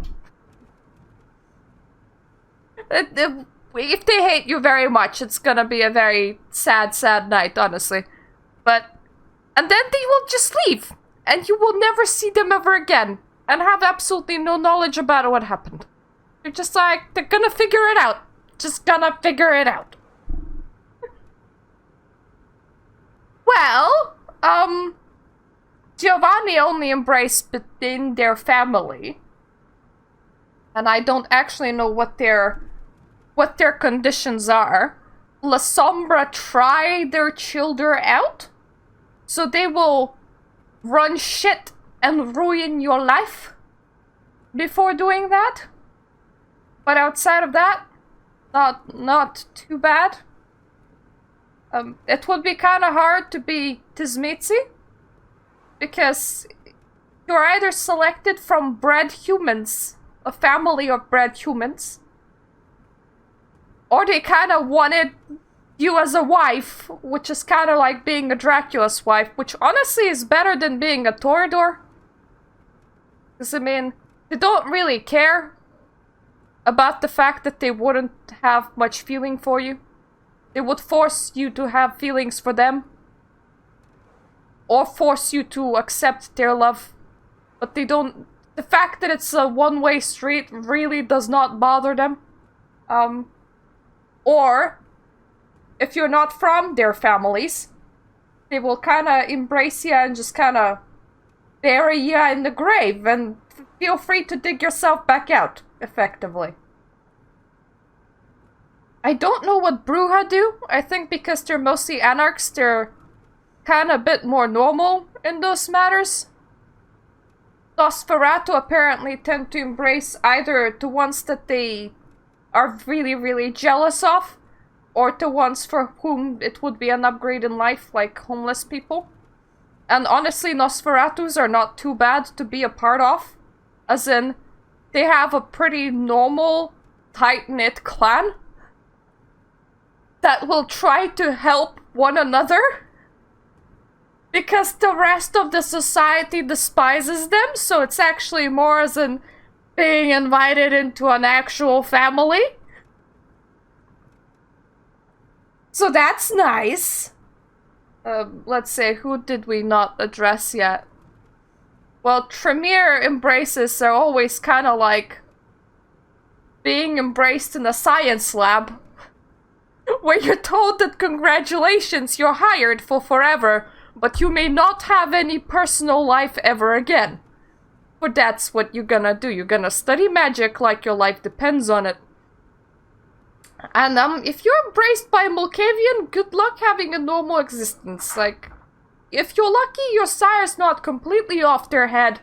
A: If they hate you very much, it's gonna be a very sad, sad night, honestly. And then they will just leave. And you will never see them ever again. And have absolutely no knowledge about what happened. You're just like, they're gonna figure it out. Just gonna figure it out. Well, Giovanni only embraced within their family. And I don't actually know what their conditions are. La Sombra try their children out? So they will run shit and ruin your life before doing that? But outside of that, not too bad. It would be kind of hard to be Tizmitzi, because you're either selected from bred humans, a family of bred humans, or they kind of wanted you as a wife, which is kind of like being a Dracula's wife, which honestly is better than being a Toreador. Because, I mean, they don't really care about the fact that they wouldn't have much feeling for you. They would force you to have feelings for them, or force you to accept their love. But they don't... The fact that it's a one-way street really does not bother them. Or, if you're not from their families, they will kind of embrace you and just kind of bury you in the grave, and feel free to dig yourself back out, effectively. I don't know what Bruja do. I think because they're mostly anarchs, they're kind of a bit more normal in those matters. Nosferatu apparently tend to embrace either the ones that they are really, really jealous of, or the ones for whom it would be an upgrade in life, like homeless people. And honestly, Nosferatus are not too bad to be a part of. As in, they have a pretty normal, tight-knit clan that will try to help one another, because the rest of the society despises them, so it's actually more as in being invited into an actual family. So that's nice. Let's say, who did we not address yet? Well, Tremere embraces are always kind of like being embraced in a science lab, where you're told that congratulations, you're hired for forever, but you may not have any personal life ever again. But that's what you're gonna do. You're gonna study magic like your life depends on it. And if you're embraced by a Malkavian, good luck having a normal existence. Like, if you're lucky, your sire's not completely off their head.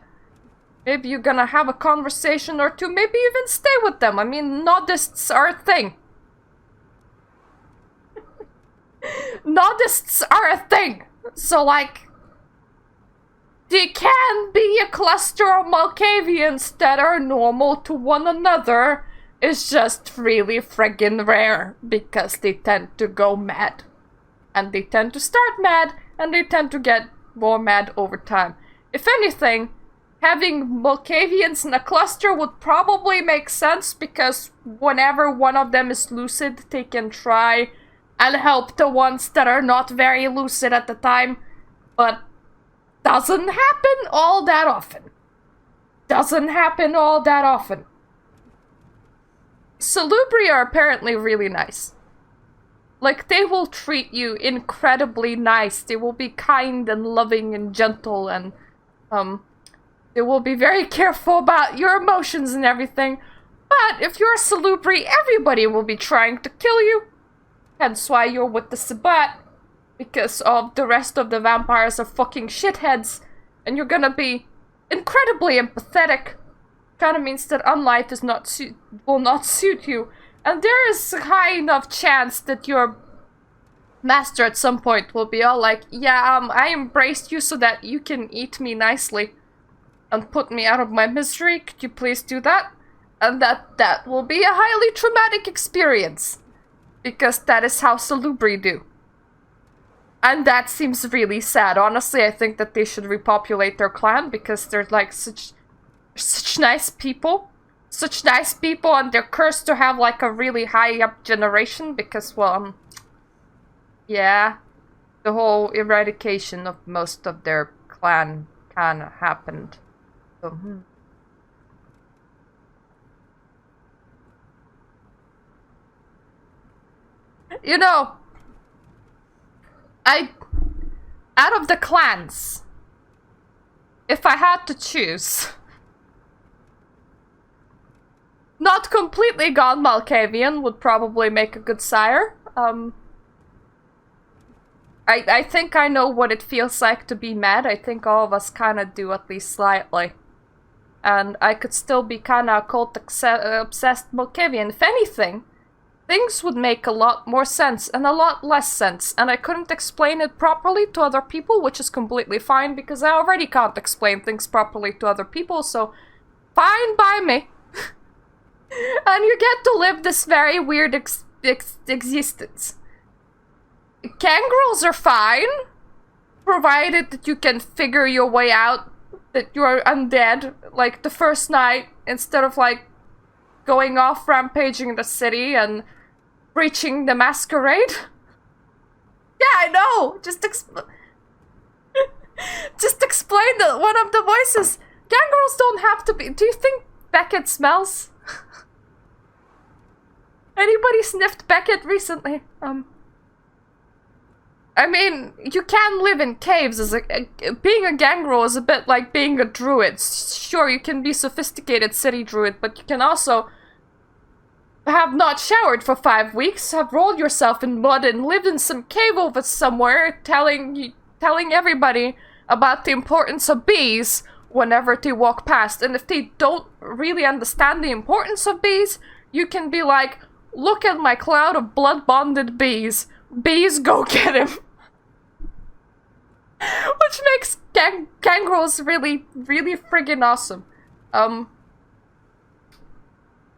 A: Maybe you're gonna have a conversation or two, maybe even stay with them. I mean, nodists are a thing. Nodists are a thing. So, like, there can be a cluster of Malkavians that are normal to one another. It's just really friggin' rare, because they tend to go mad. And they tend to start mad, and they tend to get more mad over time. If anything, having Malkavians in a cluster would probably make sense, because whenever one of them is lucid, they can try and help the ones that are not very lucid at the time, but doesn't happen all that often. Doesn't happen all that often. Salubri are apparently really nice. Like, they will treat you incredibly nice. They will be kind and loving and gentle, and they will be very careful about your emotions and everything. But if you're a Salubri, everybody will be trying to kill you. Hence why you're with the Sabbat, because of the rest of the vampires are fucking shitheads, and you're gonna be incredibly empathetic. Kind of means that unlife is will not suit you, and there is a high enough chance that your master at some point will be all like, yeah, I embraced you so that you can eat me nicely and put me out of my misery. Could you please do that? And that will be a highly traumatic experience, because that is how Salubri do. And that seems really sad. Honestly, I think that they should repopulate their clan, because they're like such nice people. Such nice people, and they're cursed to have like a really high up generation, because, well, yeah, the whole eradication of most of their clan kind of happened. So, You know, out of the clans, if I had to choose, not completely gone Malkavian would probably make a good sire. I think I know what it feels like to be mad. I think all of us kind of do, at least slightly. And I could still be kind of occult obsessed Malkavian. If anything, things would make a lot more sense and a lot less sense, and I couldn't explain it properly to other people, which is completely fine because I already can't explain things properly to other people, so fine by me. And you get to live this very weird existence. Gangrels are fine, provided that you can figure your way out, that you're undead, like the first night, instead of like going off rampaging the city and breaching the masquerade. Yeah, I know! Just explain that one of the voices. Gangrels don't have to be. Do you think Beckett smells? Anybody sniffed Beckett recently? I mean, you can live in caves as being a gangrel is a bit like being a druid. Sure, you can be sophisticated city druid, but you can also have not showered for 5 weeks, have rolled yourself in mud and lived in some cave over somewhere, telling everybody about the importance of bees whenever they walk past. And if they don't really understand the importance of bees, you can be like, look at my cloud of blood-bonded bees. Bees, go get him. Which makes gangrels really, really friggin' awesome.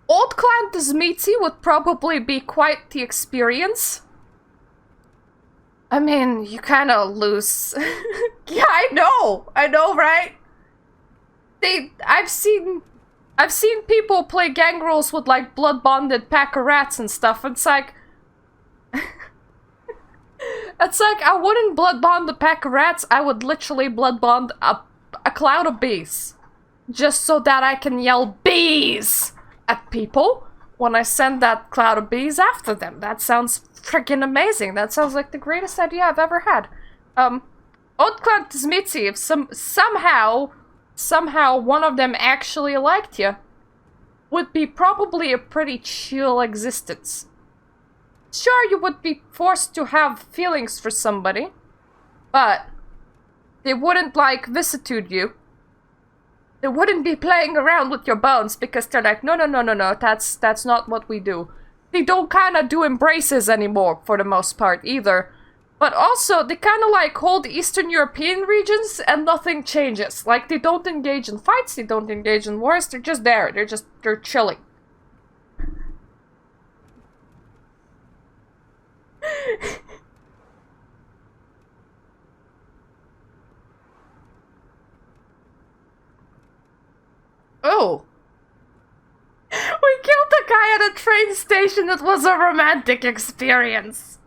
A: Old Clan Dizmiti would probably be quite the experience. I mean, you kinda lose. Yeah, I know, right? I've seen people play gangrels with like blood-bonded pack of rats and stuff. It's like, I wouldn't blood bond a pack of rats. I would literally blood bond a cloud of bees, just so that I can yell bees at people when I send that cloud of bees after them. That sounds freaking amazing. That sounds like the greatest idea I've ever had. Old Clan Dizmiti, if somehow one of them actually liked you, would be probably a pretty chill existence. Sure, you would be forced to have feelings for somebody, but they wouldn't, like, vicissitude you. They wouldn't be playing around with your bones because they're like, no, that's not what we do. They don't kind of do embraces anymore, for the most part, either. But also, they kind of, like, hold Eastern European regions and nothing changes. Like, they don't engage in fights, they don't engage in wars, they're just there. They're chilling. Oh. We killed a guy at a train station. It was a romantic experience.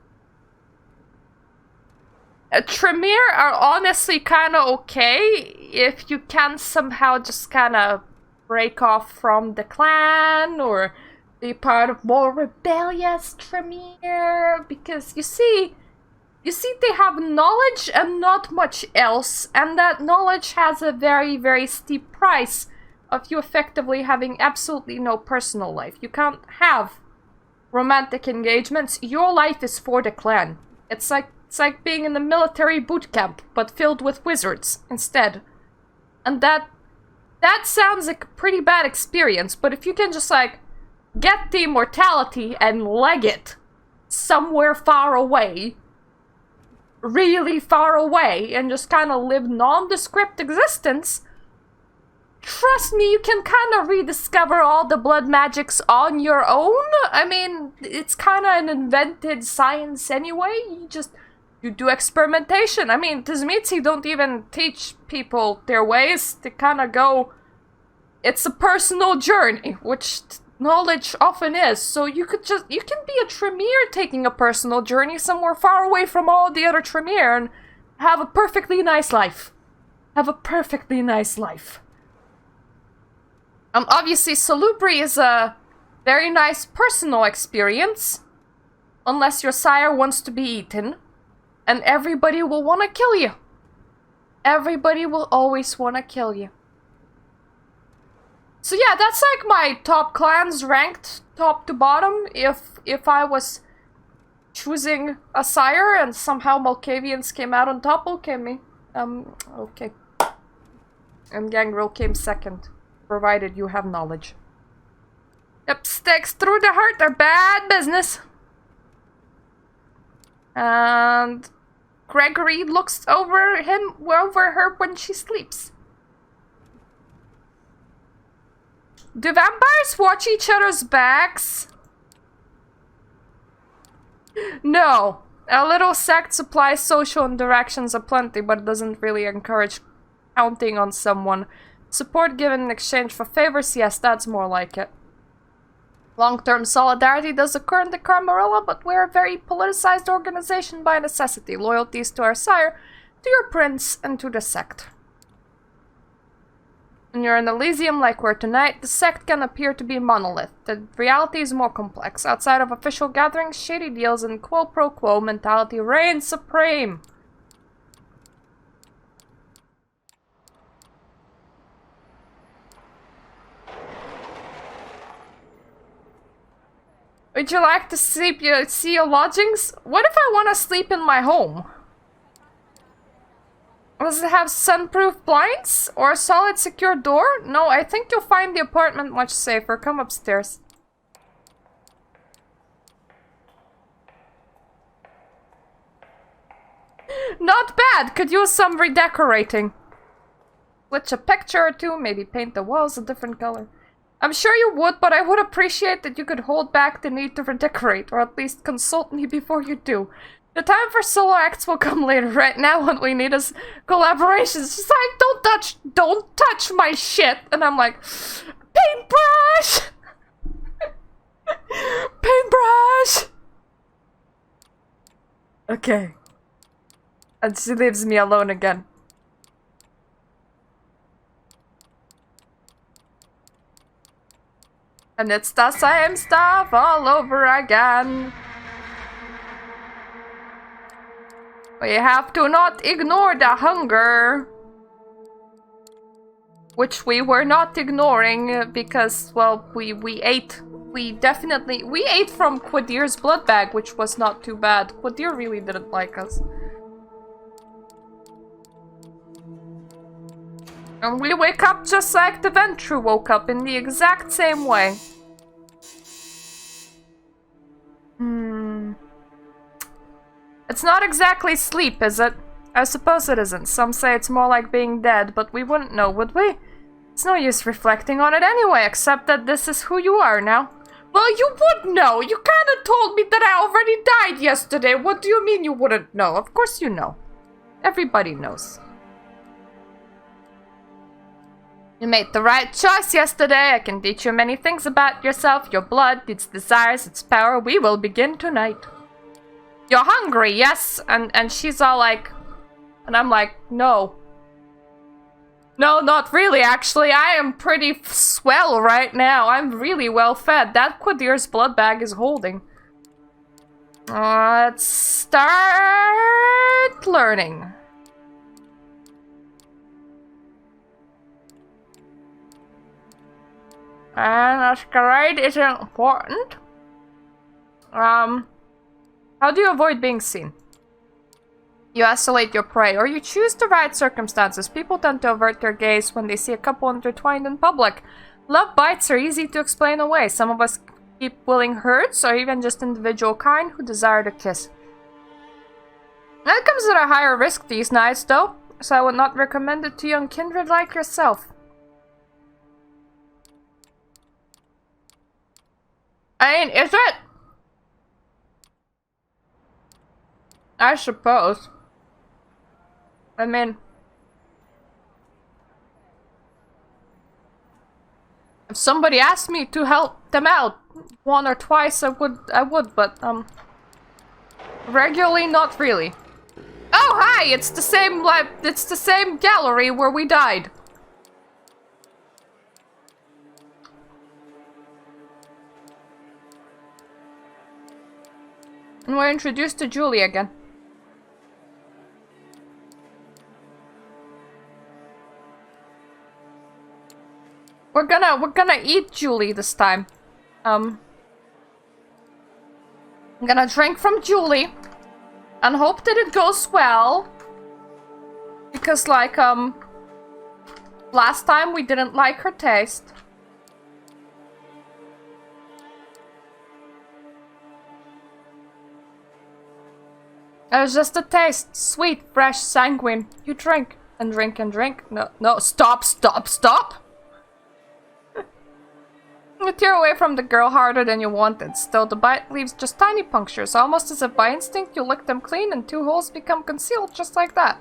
A: Tremere are honestly kind of okay if you can somehow just kind of break off from the clan or be part of more rebellious Tremere, because you see they have knowledge and not much else, and that knowledge has a very, very steep price of you effectively having absolutely no personal life. You can't have romantic engagements. Your life is for the clan. It's like being in a military boot camp, but filled with wizards instead. And that sounds like a pretty bad experience, but if you can just, like, get the immortality and leg it somewhere far away, really far away, and just kind of live nondescript existence, trust me, you can kind of rediscover all the blood magics on your own. I mean, it's kind of an invented science anyway. You do experimentation. I mean, Dizmiti don't even teach people their ways. They kind of go, it's a personal journey, which knowledge often is. So you can be a Tremere taking a personal journey somewhere far away from all the other Tremere and have a perfectly nice life. Obviously, Salubri is a very nice personal experience, unless your sire wants to be eaten, and everybody will want to kill you. Everybody will always want to kill you. So yeah, that's like my top clans ranked top to bottom. If I was choosing a sire and somehow Malkavians came out on top, okay. And Gangrel came second, provided you have knowledge. Yep, stakes through the heart are bad business. And Gregory looks over her when she sleeps. Do vampires watch each other's backs? No. A little sect supplies social interactions aplenty, but it doesn't really encourage counting on someone. Support given in exchange for favors, yes, that's more like it. Long-term solidarity does occur in the Camarilla, but we're a very politicized organization by necessity. Loyalties to our sire, to your prince, and to the sect. When you're in Elysium like we're tonight, the sect can appear to be a monolith. The reality is more complex. Outside of official gatherings, shady deals and quo pro quo mentality reigns supreme. Would you like to see your lodgings? What if I want to sleep in my home? Does it have sunproof blinds? Or a solid secure door? No, I think you'll find the apartment much safer. Come upstairs. Not bad! Could use some redecorating. Switch a picture or two, maybe paint the walls a different color. I'm sure you would, but I would appreciate that you could hold back the need to redecorate, or at least consult me before you do. The time for solo acts will come later. Right now, what we need is collaborations. She's like, don't touch my shit. And I'm like, paintbrush! Paintbrush! Okay. And she leaves me alone again. And it's the same stuff all over again. We have to not ignore the hunger. Which we were not ignoring because, well, we ate. We ate from Quadir's blood bag, which was not too bad. Quadir really didn't like us. And we wake up just like the Ventru woke up in the exact same way. It's not exactly sleep, is it? I suppose it isn't. Some say it's more like being dead, but we wouldn't know, would we? It's no use reflecting on it anyway, except that this is who you are now. Well, you would know! You kinda told me that I already died yesterday! What do you mean you wouldn't know? Of course you know. Everybody knows. You made the right choice yesterday. I can teach you many things about yourself, your blood, its desires, its power. We will begin tonight. You're hungry, yes? And she's all like... And I'm like, no. No, not really, actually. I am pretty swell right now. I'm really well fed. That Quadir's blood bag is holding. Let's start learning. And Masquerade isn't important. How do you avoid being seen? You isolate your prey, or you choose the right circumstances. People tend to avert their gaze when they see a couple intertwined in public. Love bites are easy to explain away. Some of us keep willing herds, or even just individual kind who desire to kiss. That comes at a higher risk these nights, though, so I would not recommend it to young kindred like yourself. I mean, is it? I suppose. I mean... If somebody asked me to help them out one or twice, I would, but, regularly, not really. Oh, hi! It's the same gallery where we died. And we're introduced to Julie again. We're gonna eat Julie this time. I'm gonna drink from Julie and hope that it goes well. Because like last time we didn't like her taste. There's just a taste. Sweet, fresh, sanguine. You drink and drink and drink. No, stop. You tear away from the girl harder than you wanted. Still, the bite leaves just tiny punctures. Almost as if by instinct, you lick them clean and 2 holes become concealed just like that.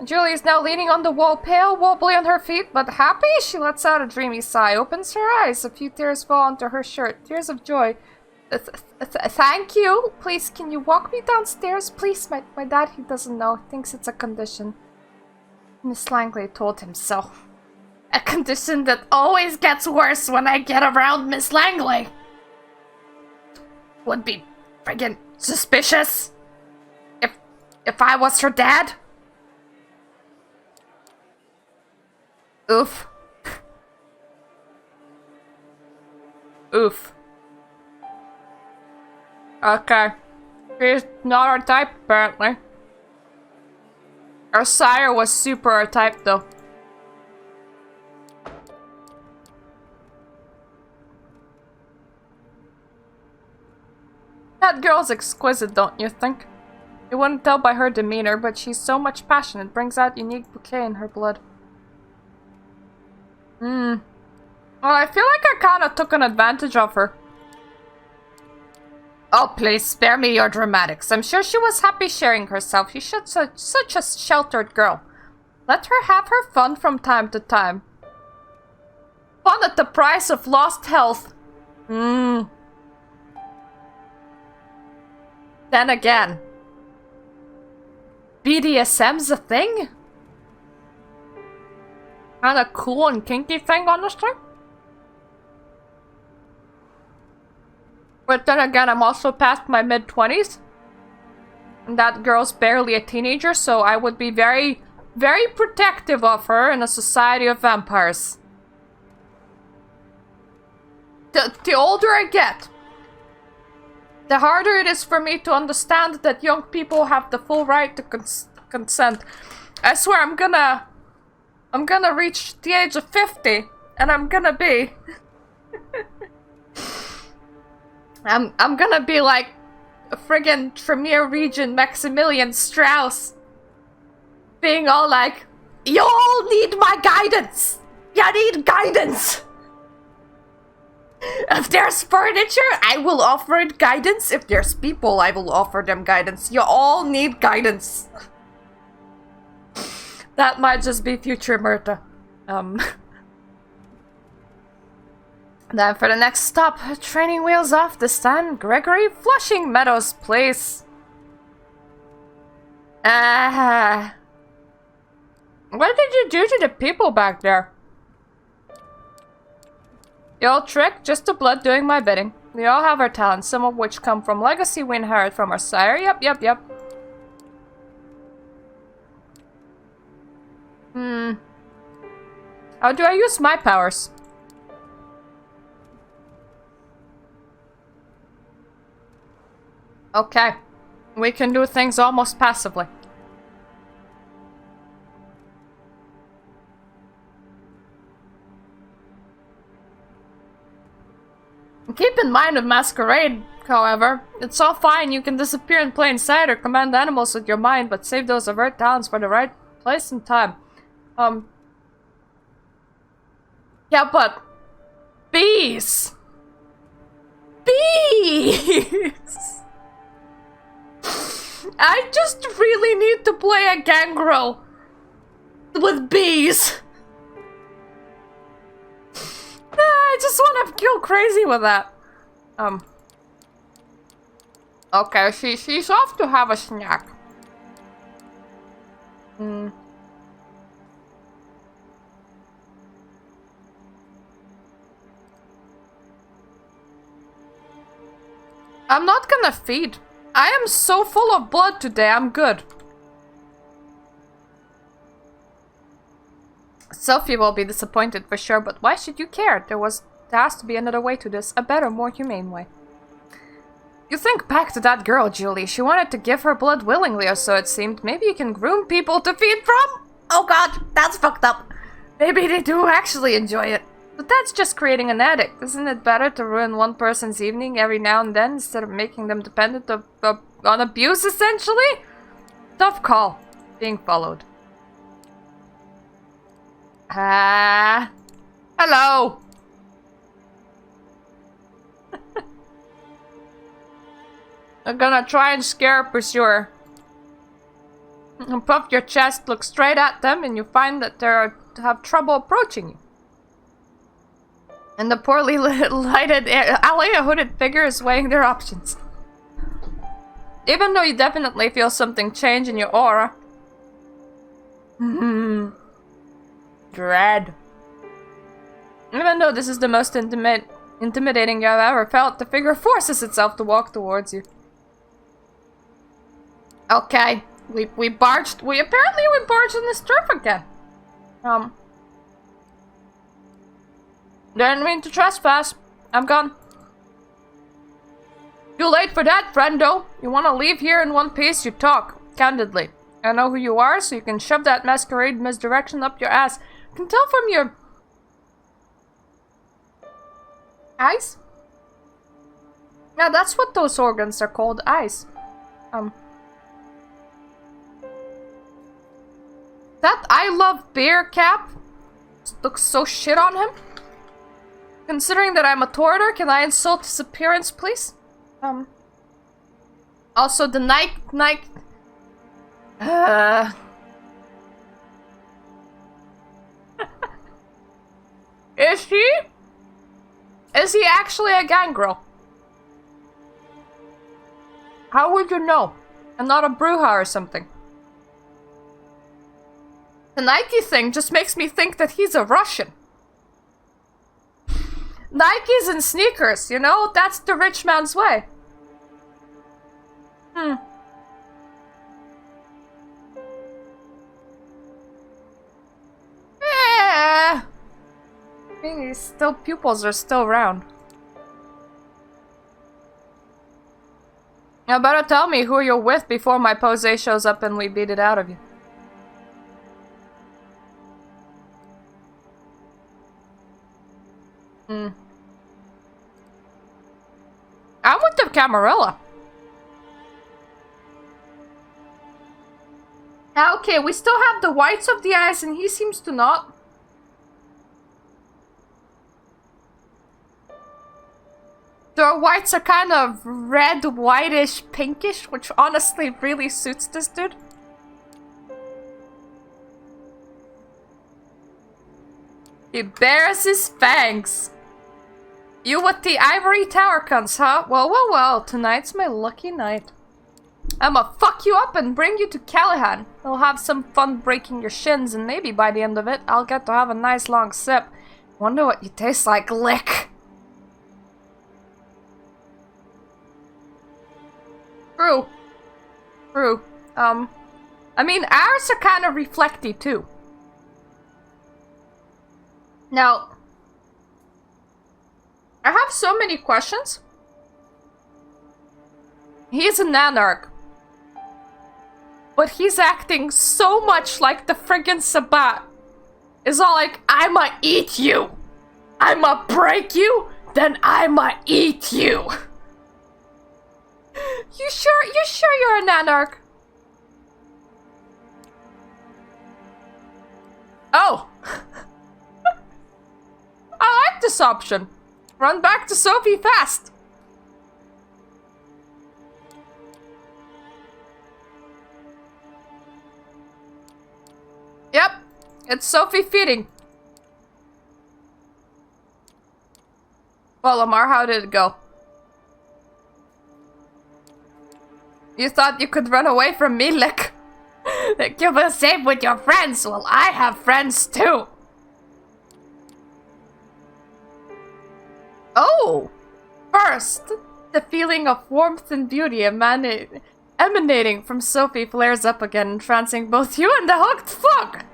A: Julie is now leaning on the wall, pale, wobbly on her feet, but happy. She lets out a dreamy sigh, opens her eyes. A few tears fall onto her shirt. Tears of joy. Thank you. Please, can you walk me downstairs? Please, my dad, he doesn't know. Thinks it's a condition. Miss Langley told him so. A condition that always gets worse when I get around Miss Langley. Would be friggin' suspicious. If I was her dad. Oof. Oof. Okay. She's not our type, apparently. Our sire was super our type, though. That girl's exquisite, don't you think? You wouldn't tell by her demeanor, but she's so much passion, it brings out unique bouquet in her blood. Well, I feel like I kinda took an advantage of her. Oh, please, spare me your dramatics. I'm sure she was happy sharing herself. She's such a sheltered girl. Let her have her fun from time to time. Fun at the price of lost health. Then again. BDSM's a thing? Kinda cool and kinky thing, honestly. But then again, I'm also past my mid-20s. And that girl's barely a teenager, so I would be very, very protective of her in a society of vampires. The older I get, the harder it is for me to understand that young people have the full right to consent. I swear I'm gonna reach the age of 50, and I'm gonna be... I'm gonna be like a friggin' Tremere Region Maximilian Strauss. Being all like, you all need my guidance! You need guidance! If there's furniture, I will offer it guidance. If there's people, I will offer them guidance. You all need guidance. That might just be future Myrta. Then for the next stop, training wheels off this time. Gregory, Flushing Meadows Place. What did you do to the people back there? The old trick, just the blood doing my bidding. We all have our talents, some of which come from legacy we inherit from our sire. Yep. How do I use my powers? Okay. We can do things almost passively. Keep in mind with Masquerade, however, it's all fine. You can disappear in plain sight or command animals with your mind, but save those overt talents for the right place and time. Yeah, but... Bees! Bees! I just really need to play a gangrel with bees. I just want to go crazy with that. Okay, she's off to have a snack. I'm not gonna feed. I am so full of blood today, I'm good. Sophie will be disappointed for sure, but why should you care? There has to be another way to this, a better, more humane way. You think back to that girl, Julie. She wanted to give her blood willingly, or so it seemed. Maybe you can groom people to feed from? Oh god, that's fucked up. Maybe they do actually enjoy it. But that's just creating an addict. Isn't it better to ruin one person's evening every now and then instead of making them dependent on abuse, essentially? Tough call. Being followed. Hello! I'm gonna try and scare a pursuer. And puff your chest, look straight at them, and you find that they have trouble approaching you. In the poorly lighted alley, a hooded figure is weighing their options. Even though you definitely feel something change in your aura. Dread. Even though this is the most intimidating you have ever felt, the figure forces itself to walk towards you. Okay, we apparently barged in this turf again. Didn't mean to trespass. I'm gone. Too late for that, friendo. You want to leave here in one piece, you talk. Candidly. I know who you are, so you can shove that masquerade misdirection up your ass. I can tell from your... eyes? Yeah, that's what those organs are called, eyes. That I love beer cap looks so shit on him. Considering that I'm a Toreador, can I insult his appearance, please? Also the Nike... Is he? Is he actually a gangrel? How would you know? And not a Bruja or something. The Nike thing just makes me think that he's a Russian. Nikes and sneakers, you know? That's the rich man's way. Yeah. His still pupils are still round. Now better tell me who you're with before my pose shows up and we beat it out of you. I'm with the Camarilla. Okay, we still have the whites of the eyes and he seems to not. The whites are kind of red, whitish, pinkish, which honestly really suits this dude. He bears his fangs. You with the ivory tower cunts, huh? Well, well, well, tonight's my lucky night. I'ma fuck you up and bring you to Callahan. We'll have some fun breaking your shins, and maybe by the end of it, I'll get to have a nice long sip. Wonder what you taste like, lick. True. True. I mean, ours are kind of reflecty, too. Now, I have so many questions. He's an anarch. But he's acting so much like the friggin' Sabat. It's all like, I'ma eat you. I'ma break you, then I'ma eat you. You sure you're an anarch? Oh. I like this option. Run back to Sophie fast. Yep, it's Sophie feeding. Well, Lamar, how did it go? You thought you could run away from me, Lick? Like you were safe with your friends. Well, I have friends too. Oh! First, the feeling of warmth and beauty emanating from Sophie flares up again, entrancing both you and the hooked fuck!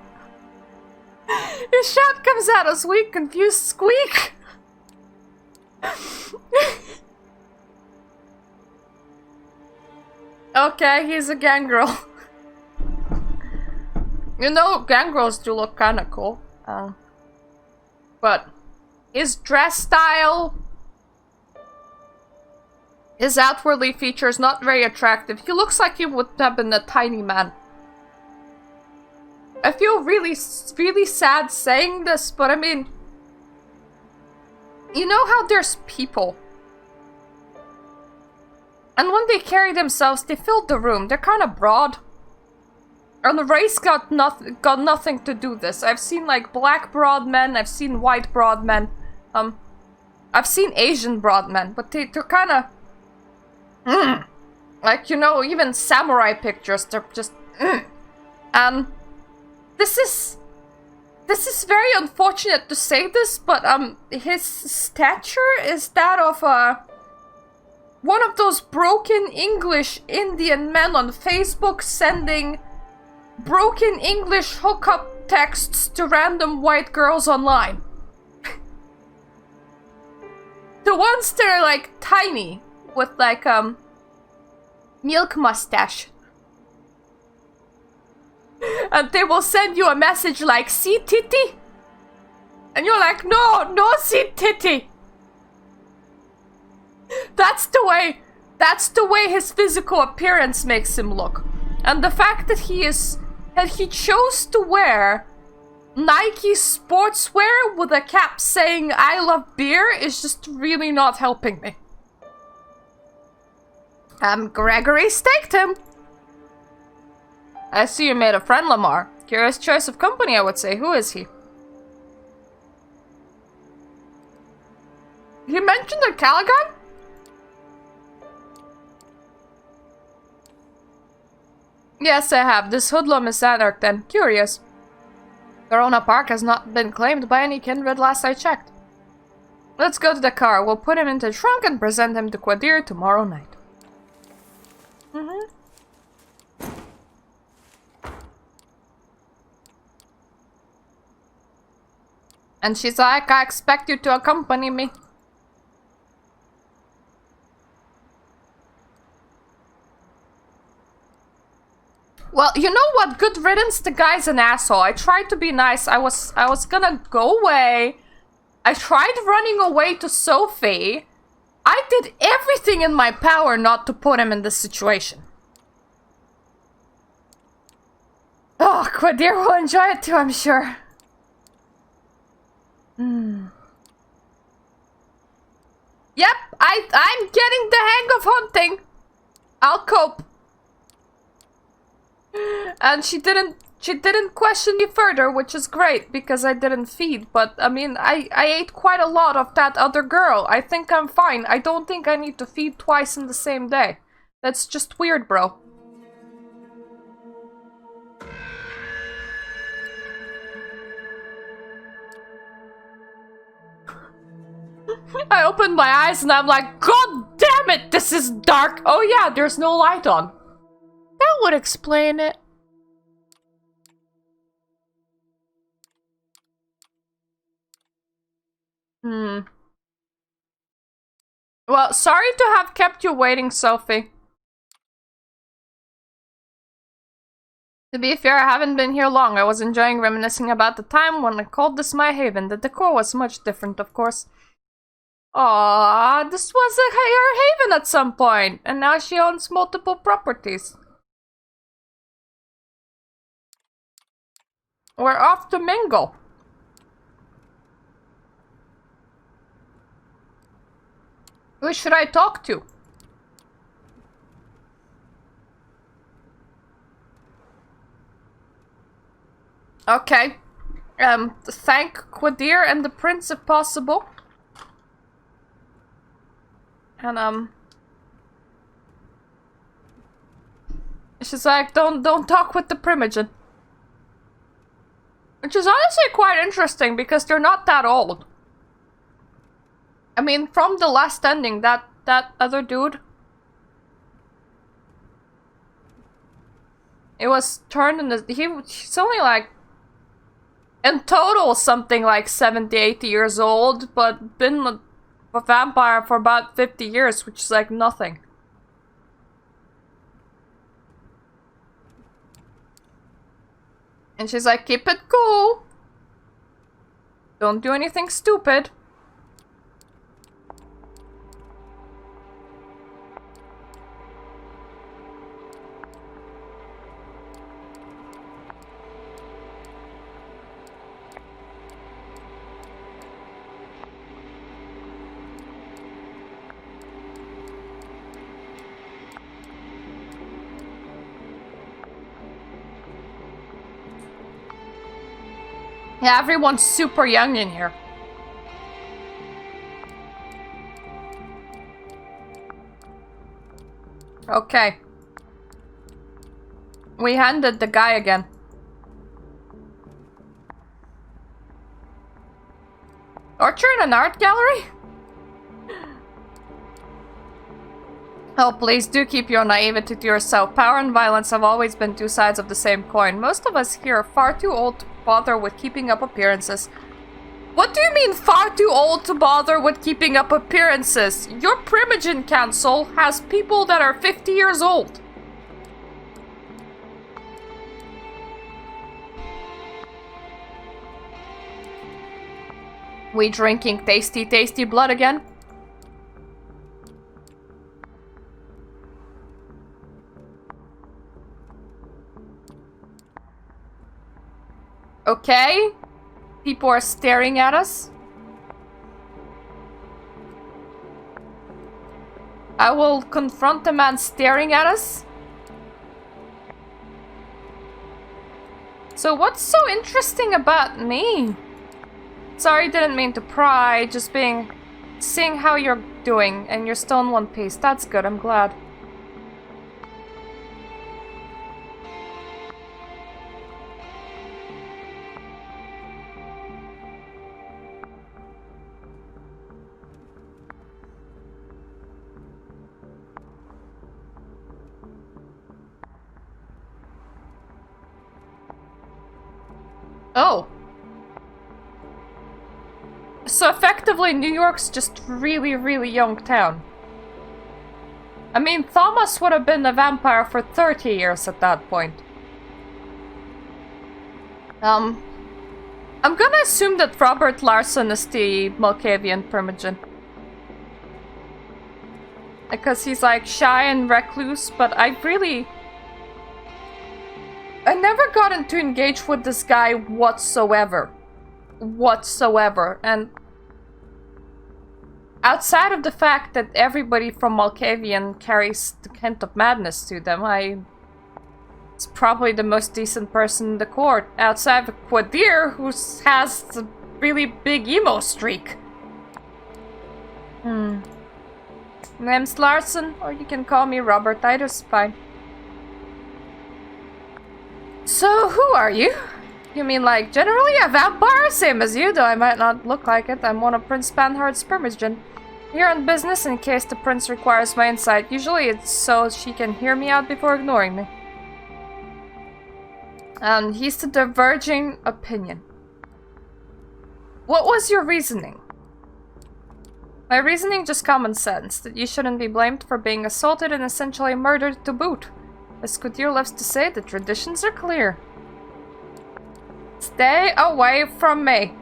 A: His shout comes out as weak, confused squeak! Okay, he's a gangrel. You know, gangrels do look kinda cool. But his dress style His outwardly features not very attractive. He looks like he would have been a tiny man. I feel really, really sad saying this, but I mean... You know how there's people... And when they carry themselves, they fill the room. They're kind of broad. And the race got nothing to do this. I've seen like black broad men. I've seen white broad men. I've seen Asian broad men, but they're kind of like, you know, even samurai pictures. They're just and this is very unfortunate to say this, but his stature is that of one of those broken English Indian men on Facebook sending broken English hookup texts to random white girls online. The ones that are like tiny with like milk mustache. And they will send you a message like, see titty? And you're like, no see titty. That's the way his physical appearance makes him look. And the fact that he chose to wear Nike sportswear with a cap saying I love beer is just really not helping me. Gregory staked him. I see you made a friend, Lamar. Curious choice of company, I would say. Who is he? You mentioned a Caligan? Yes, I have. This hoodlum is anarch then. Curious. Corona Park has not been claimed by any kindred last I checked. Let's go to the car. We'll put him into the trunk and present him to Quadir tomorrow night. And she's like, I expect you to accompany me. Well, you know what? Good riddance. The guy's an asshole. I tried to be nice. I was gonna go away. I tried running away to Sophie. I did everything in my power not to put him in this situation. Oh, Quadir will enjoy it too, I'm sure. Yep, I'm getting the hang of hunting. I'll cope. And she didn't question me further, which is great because I didn't feed. But I mean, I ate quite a lot of that other girl. I think I'm fine. I don't think I need to feed twice in the same day. That's just weird, bro. I opened my eyes and I'm like, God damn it, this is dark. Oh yeah, there's no light on. That would explain it. Well, sorry to have kept you waiting, Sophie. To be fair, I haven't been here long. I was enjoying reminiscing about the time when I called this my haven. The decor was much different, of course. Aww, this was her haven at some point, and now she owns multiple properties. We're off to mingle. Who should I talk to? Okay. Thank Quadir and the prince if possible. And she's like, don't talk with the Primogen. Which is honestly quite interesting because they're not that old. I mean, from the last ending, that other dude, it was turned into, he's only like, in total something like 70, 80 years old, but been a vampire for about 50 years, which is like nothing. And she's like, keep it cool. Don't do anything stupid. Yeah, everyone's super young in here. Okay. We handed the guy again. Aren't you in an art gallery? Oh, please do keep your naivety to yourself. Power and violence have always been two sides of the same coin. Most of us here are far too old to bother with keeping up appearances. What do you mean far too old to bother with keeping up appearances? Your Primogen Council has people that are 50 years old. We drinking tasty, tasty blood again? Okay. People are staring at us. I will confront the man staring at us. So what's so interesting about me? Sorry, didn't mean to pry, just seeing how you're doing, and you're still in one piece. That's good, I'm glad. Oh. So effectively, New York's just really, really young town. I mean, Thomas would have been a vampire for 30 years at that point. I'm gonna assume that Robert Larson is the Malkavian Primogen. Because he's like shy and recluse, but I never gotten to engage with this guy whatsoever. And outside of the fact that everybody from Malkavian carries the hint of madness to them, it's probably the most decent person in the court, outside of Quadir, who has a really big emo streak. Name's Larson, or you can call me Robert, either's fine. So, who are you? You mean like generally a vampire? Same as you, though I might not look like it. I'm one of Prince Spanhard's Primogen. Here on business in case the prince requires my insight. Usually it's so she can hear me out before ignoring me. And he's the diverging opinion. What was your reasoning? My reasoning, just common sense, that you shouldn't be blamed for being assaulted and essentially murdered to boot. As Couture loves to say, the traditions are clear. Stay away from me.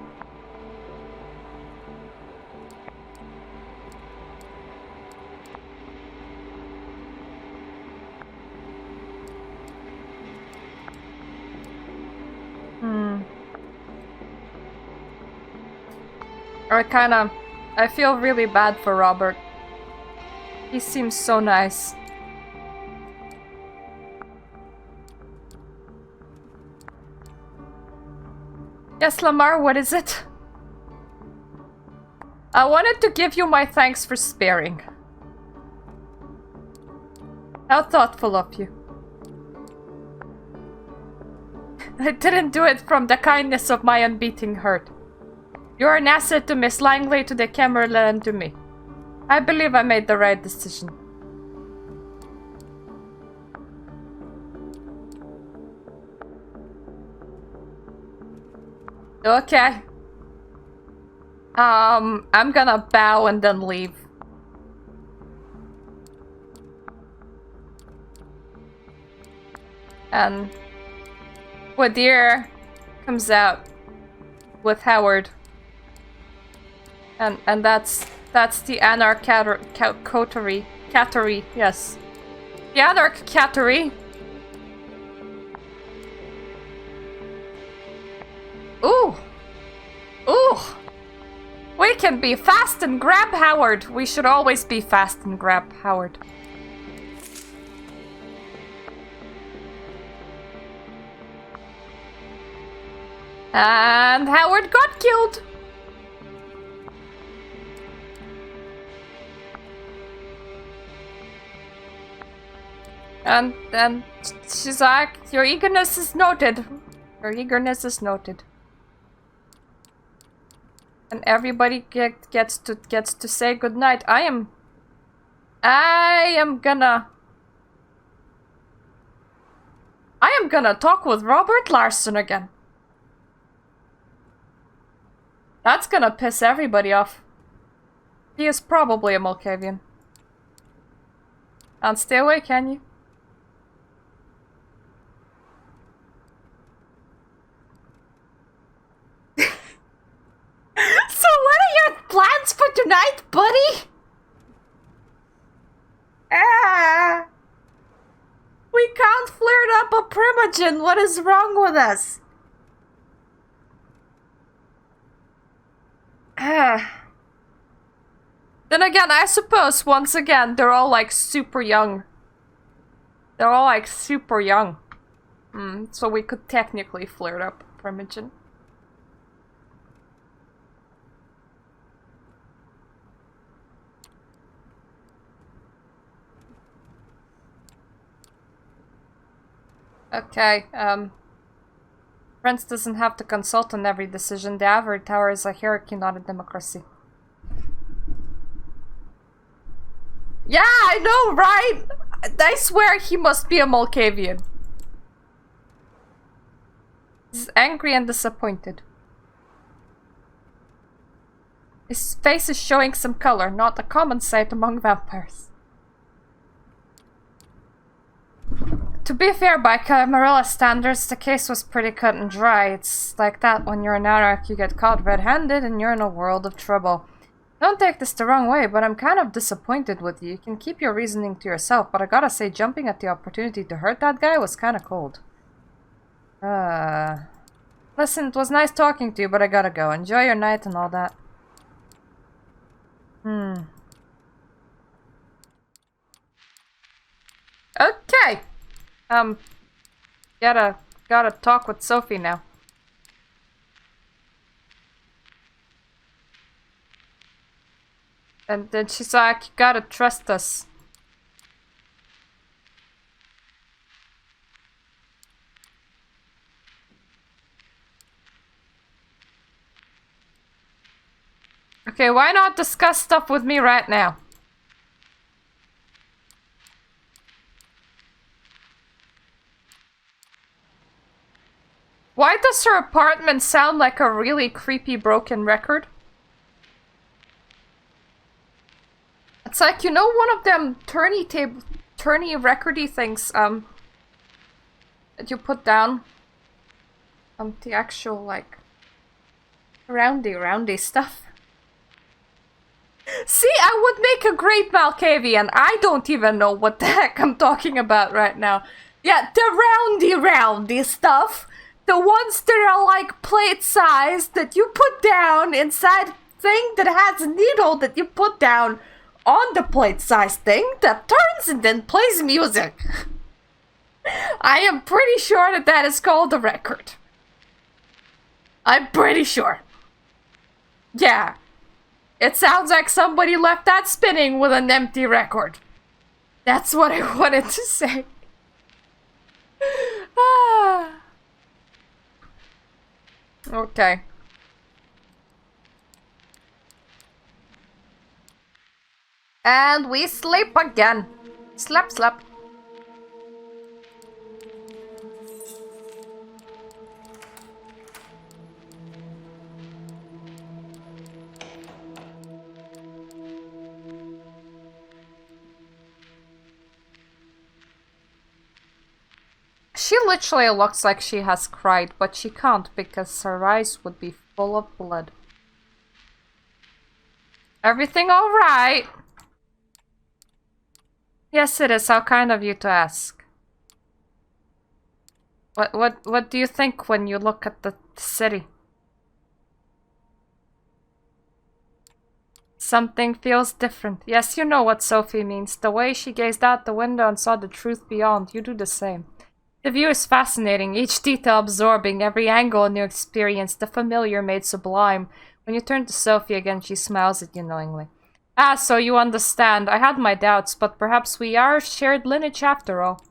A: I feel really bad for Robert. He seems so nice. Yes, Lamar, what is it? I wanted to give you my thanks for sparing. How thoughtful of you. I didn't do it from the kindness of my unbeating heart. You're an asset to Miss Langley, to the Camerla, and to me. I believe I made the right decision. Okay. I'm gonna bow and then leave. And Quadir comes out with Howard. And that's the Anarch Coterie. Coterie, yes. The Anarch Coterie. Ooh! Ooh! We can be fast and grab Howard! We should always be fast and grab Howard. And Howard got killed. And then she's like, your eagerness is noted. Your eagerness is noted. And everybody gets to say goodnight. I am gonna talk with Robert Larson again. That's gonna piss everybody off. He is probably a Malkavian. And stay away, can you? So what are your plans for tonight, buddy? We can't flirt up a primogen. What is wrong with us? Then again, I suppose, once again, they're all like super young. They're all like super young. So we could technically flirt up a primogen. Okay, Prince doesn't have to consult on every decision. The Ivory Tower is a hierarchy, not a democracy. Yeah, I know, right? I swear he must be a Malkavian. He's angry and disappointed. His face is showing some color, not a common sight among vampires. To be fair, by Camarilla standards, the case was pretty cut and dry. It's like that when you're an Anarch, you get caught red-handed and you're in a world of trouble. Don't take this the wrong way, but I'm kind of disappointed with you. You can keep your reasoning to yourself, but I gotta say, jumping at the opportunity to hurt that guy was kinda cold. Listen, it was nice talking to you, but I gotta go. Enjoy your night and all that. Okay! Gotta talk with Sophie now. And then she's like, you gotta trust us. Okay, why not discuss stuff with me right now? Why does her apartment sound like a really creepy broken record? It's like, you know, one of them turny recordy things, that you put down. The actual, like, roundy stuff. See, I would make a great Malkavian. I don't even know what the heck I'm talking about right now. Yeah, the roundy stuff. The ones that are like plate-sized that you put down inside thing that has a needle that you put down on the plate-sized thing that turns and then plays music. I am pretty sure that that is called a record. I'm pretty sure. Yeah. It sounds like somebody left that spinning with an empty record. That's what I wanted to say. Okay. And we sleep again. Slap, slap. She literally looks like she has cried, but she can't because her eyes would be full of blood. Everything all right? Yes, it is. How kind of you to ask. What do you think when you look at the city? Something feels different. Yes, you know what Sophie means. The way she gazed out the window and saw the truth beyond. You do the same. The view is fascinating, each detail absorbing, every angle a new experience, the familiar made sublime. When you turn to Sophie again, she smiles at you knowingly. Ah, so you understand. I had my doubts, but perhaps we are shared lineage after all.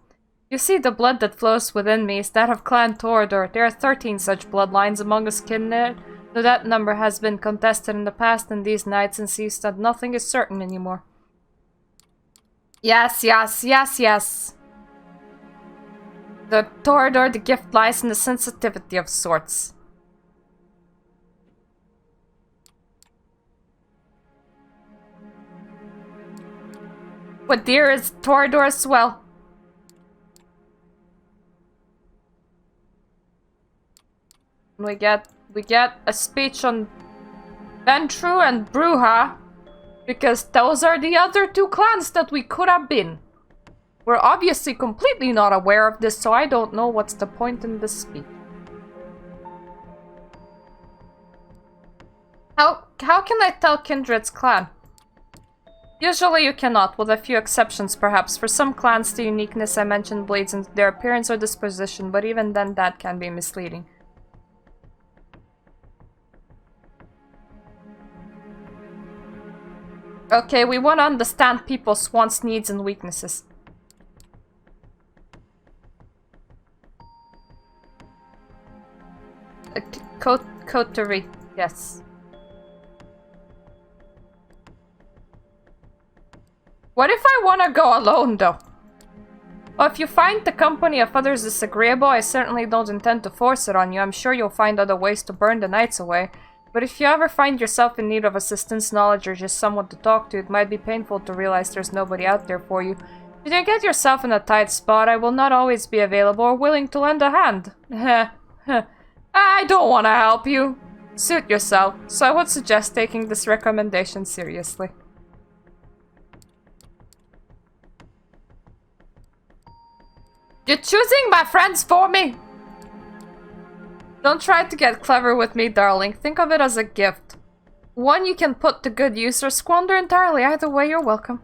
A: You see, the blood that flows within me is that of Clan Toreador. There are 13 such bloodlines among us kinnet, though that number has been contested in the past, and these nights and seas that nothing is certain anymore. Yes. The Toreador, the gift lies in the sensitivity of sorts. But dear is Toreador as well. We get a speech on Ventru and Bruja, because those are the other two clans that we could have been. We're obviously completely not aware of this, so I don't know what's the point in this speech. How can I tell Kindred's clan? Usually you cannot, with a few exceptions perhaps. For some clans, the uniqueness I mentioned bleeds into their appearance or disposition, but even then that can be misleading. Okay, we want to understand people's wants, needs, and weaknesses. Coterie, yes. What if I want to go alone, though? Well, if you find the company of others disagreeable, I certainly don't intend to force it on you. I'm sure you'll find other ways to burn the nights away. But if you ever find yourself in need of assistance, knowledge, or just someone to talk to, it might be painful to realize there's nobody out there for you. If you get yourself in a tight spot, I will not always be available or willing to lend a hand. I don't want to help you. Suit yourself, so I would suggest taking this recommendation seriously. You're choosing my friends for me! Don't try to get clever with me, darling. Think of it as a gift. One you can put to good use or squander entirely. Either way, you're welcome.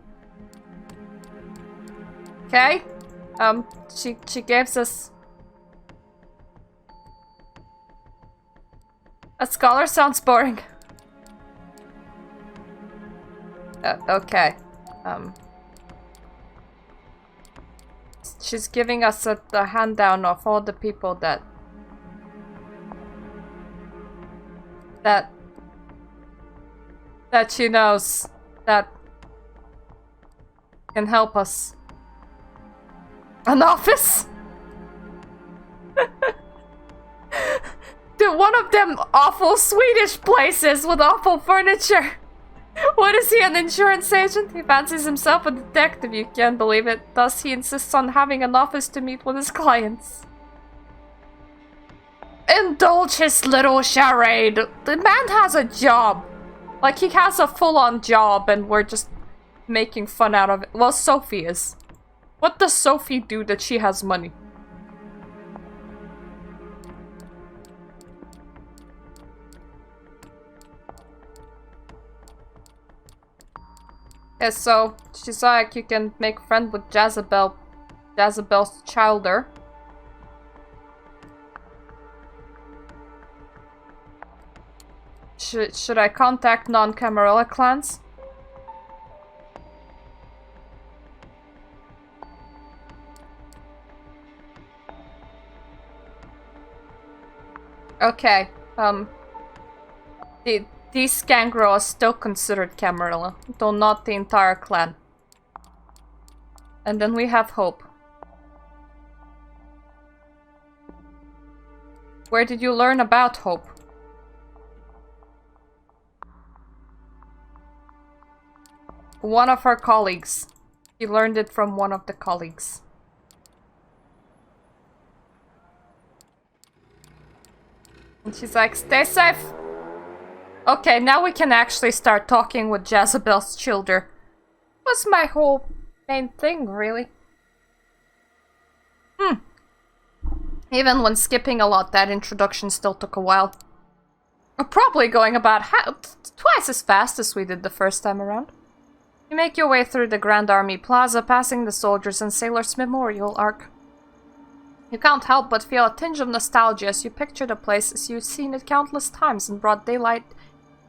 A: Okay? She gives us... A scholar sounds boring. Okay. She's giving us a handout of all the people that she knows that can help us. An office? One of them awful Swedish places with awful furniture. What is he, an insurance agent? He fancies himself a detective, you can't believe it. Thus he insists on having an office to meet with his clients. Indulge his little charade. The man has a job. Like, he has a full-on job and we're just making fun out of it. Well, Sophie is. What does Sophie do that she has money? Yeah, so she's like, you can make friend with Jezebel's childer. Should I contact non-Camarilla clans? Okay, these Skangro are still considered Camarilla, though not the entire clan. And then we have Hope. Where did you learn about Hope? One of her colleagues. She learned it from one of the colleagues. And she's like, stay safe! Okay, now we can actually start talking with Jezebel's childer. Was my whole main thing, really. Even when skipping a lot, that introduction still took a while. We're probably going about twice as fast as we did the first time around. You make your way through the Grand Army Plaza, passing the soldiers and sailors' memorial arc. You can't help but feel a tinge of nostalgia as you picture the place as you've seen it countless times in broad daylight,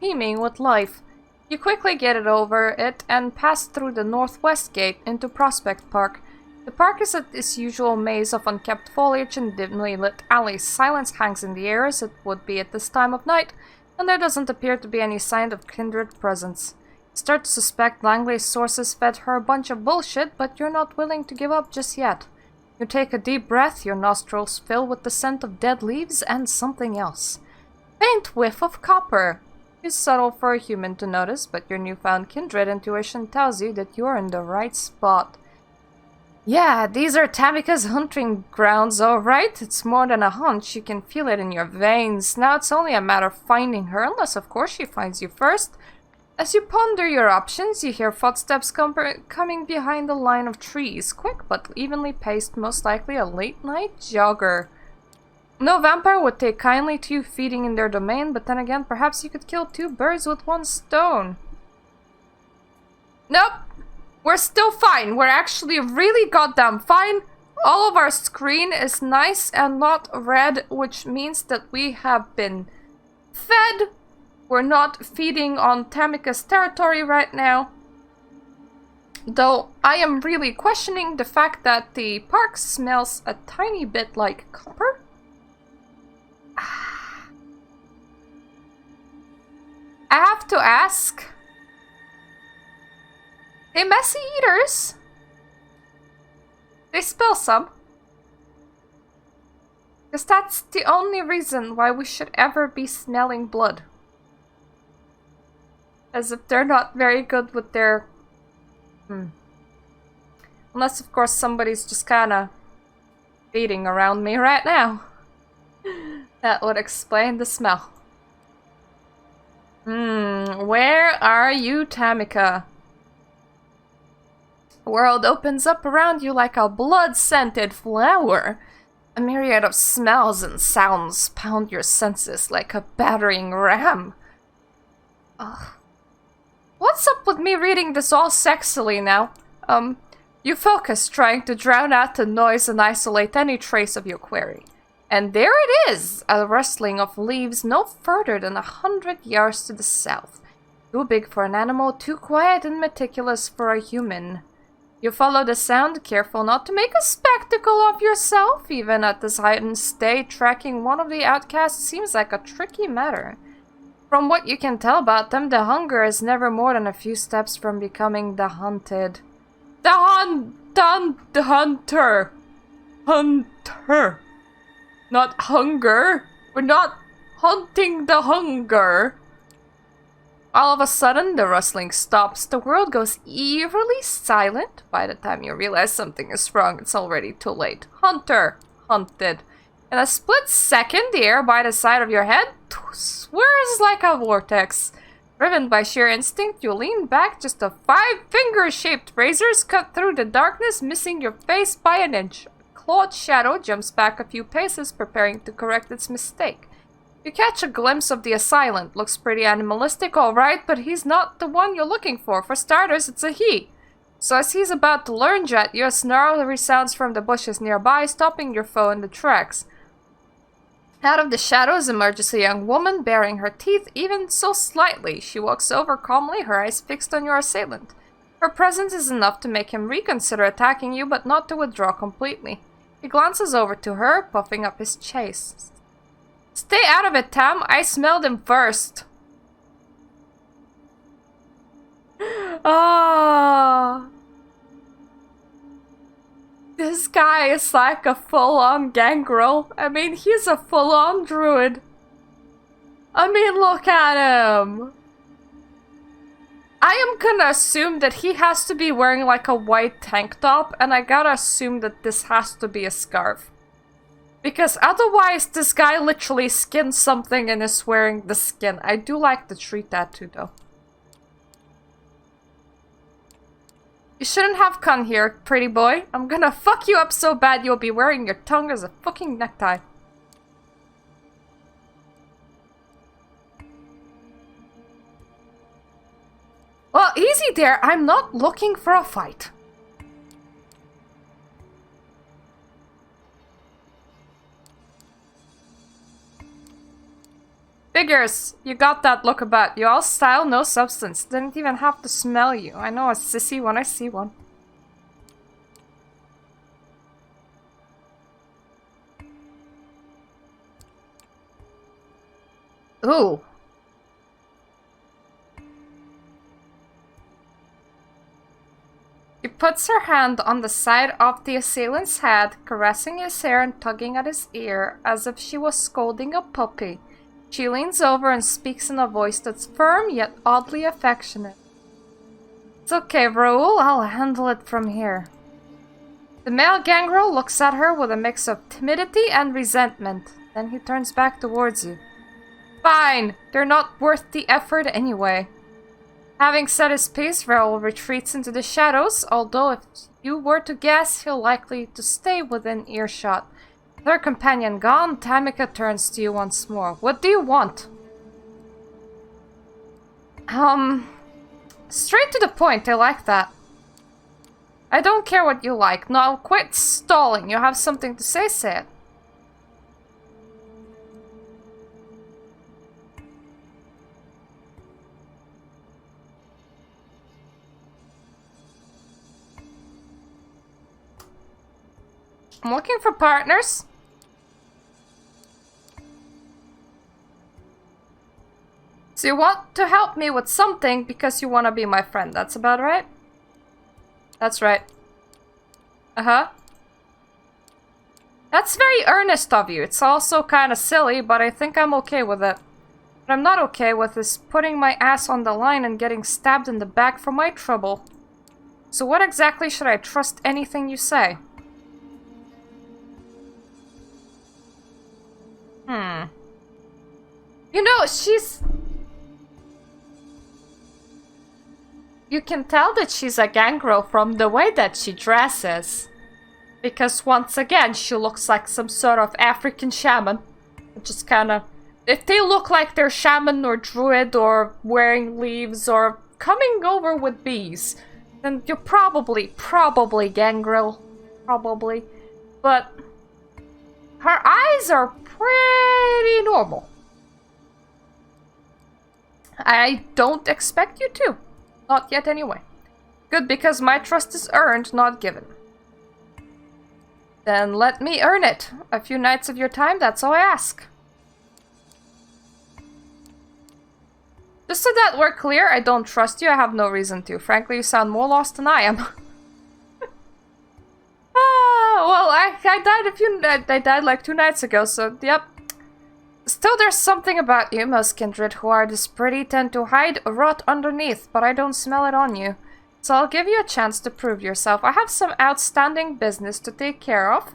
A: teeming with life. You quickly get it over it and pass through the northwest gate into Prospect Park. The park is its usual maze of unkempt foliage and dimly lit alleys. Silence hangs in the air as it would be at this time of night, and there doesn't appear to be any sign of kindred presence. You start to suspect Langley's sources fed her a bunch of bullshit, but you're not willing to give up just yet. You take a deep breath, your nostrils fill with the scent of dead leaves and something else. Faint whiff of copper. It's subtle for a human to notice, but your newfound kindred intuition tells you that you're in the right spot. Yeah, these are Tamika's hunting grounds, alright. It's more than a hunch, you can feel it in your veins. Now it's only a matter of finding her, unless of course she finds you first. As you ponder your options, you hear footsteps coming behind a line of trees. Quick but evenly paced, most likely a late-night jogger. No vampire would take kindly to you feeding in their domain, but then again, perhaps you could kill two birds with one stone. Nope! We're still fine. We're actually really goddamn fine. All of our screen is nice and not red, which means that we have been fed. We're not feeding on Tamika's territory right now. Though I am really questioning the fact that the park smells a tiny bit like copper. I have to ask. Hey, messy eaters. They spill some. Because that's the only reason why we should ever be smelling blood. As if they're not very good with their... Unless, of course, somebody's just kinda feeding around me right now. That would explain the smell. Where are you, Tamika? The world opens up around you like a blood-scented flower. A myriad of smells and sounds pound your senses like a battering ram. Ugh. What's up with me reading this all sexily now? You focus, trying to drown out the noise and isolate any trace of your query. And there it is! A rustling of leaves no further than 100 yards to the south. Too big for an animal, too quiet and meticulous for a human. You follow the sound, careful not to make a spectacle of yourself. Even at this heightened state, tracking one of the outcasts seems like a tricky matter. From what you can tell about them, the hunger is never more than a few steps from becoming the hunted. The hunter! Hunter! Not hunger! We're not hunting the hunger! All of a sudden, the rustling stops. The world goes eerily silent. By the time you realize something is wrong, it's already too late. Hunter! Hunted. In a split second, the air by the side of your head swirls like a vortex. Driven by sheer instinct, you lean back. Just a 5-finger-shaped razors cut through the darkness, missing your face by an inch. A clawed shadow jumps back a few paces, preparing to correct its mistake. You catch a glimpse of the assailant. Looks pretty animalistic, alright, but he's not the one you're looking for. For starters, it's a he. So as he's about to lunge at you, a snarl resounds from the bushes nearby, stopping your foe in the tracks. Out of the shadows emerges a young woman, baring her teeth even so slightly. She walks over calmly, her eyes fixed on your assailant. Her presence is enough to make him reconsider attacking you, but not to withdraw completely. He glances over to her, puffing up his chest. Stay out of it, Tam. I smelled him first. Ah. This guy is like a full-on gangrel. I mean, he's a full-on druid. I mean, look at him. I am gonna assume that he has to be wearing like a white tank top, and I gotta assume that this has to be a scarf. Because otherwise, this guy literally skinned something and is wearing the skin. I do like the tree tattoo, though. You shouldn't have come here, pretty boy. I'm gonna fuck you up so bad you'll be wearing your tongue as a fucking necktie. Well, easy there. I'm not looking for a fight. Figures! You got that look about you. All style, no substance. Didn't even have to smell you. I know a sissy when I see one. Ooh. She puts her hand on the side of the assailant's head, caressing his hair and tugging at his ear, as if she was scolding a puppy. She leans over and speaks in a voice that's firm yet oddly affectionate. It's okay, Raoul. I'll handle it from here. The male gangrel looks at her with a mix of timidity and resentment. Then he turns back towards you. Fine. They're not worth the effort anyway. Having said his piece, Raoul retreats into the shadows, although if you were to guess, he'll likely to stay within earshot. With her companion gone, Tamika turns to you once more. What do you want? Straight to the point, I like that. I don't care what you like. No, quit stalling. You have something to say, say it. I'm looking for partners. So you want to help me with something because you want to be my friend. That's about right? That's right. Uh-huh. That's very earnest of you. It's also kind of silly, but I think I'm okay with it. What I'm not okay with is putting my ass on the line and getting stabbed in the back for my trouble. So what exactly should I trust anything you say? You know, you can tell that she's a gangrel from the way that she dresses. Because once again, she looks like some sort of African shaman. Just kinda... If they look like they're shaman or druid or wearing leaves or coming over with bees, then you're probably gangrel. Probably. But... her eyes are pretty normal. I don't expect you to. Not yet anyway. Good, because my trust is earned, not given. Then let me earn it. A few nights of your time, that's all I ask. Just so that we're clear, I don't trust you, I have no reason to. Frankly, you sound more lost than I am. Well, I died like 2 nights ago, so yep. Still, there's something about you. Most kindred who are this pretty tend to hide or rot underneath, but I don't smell it on you. So I'll give you a chance to prove yourself. I have some outstanding business to take care of.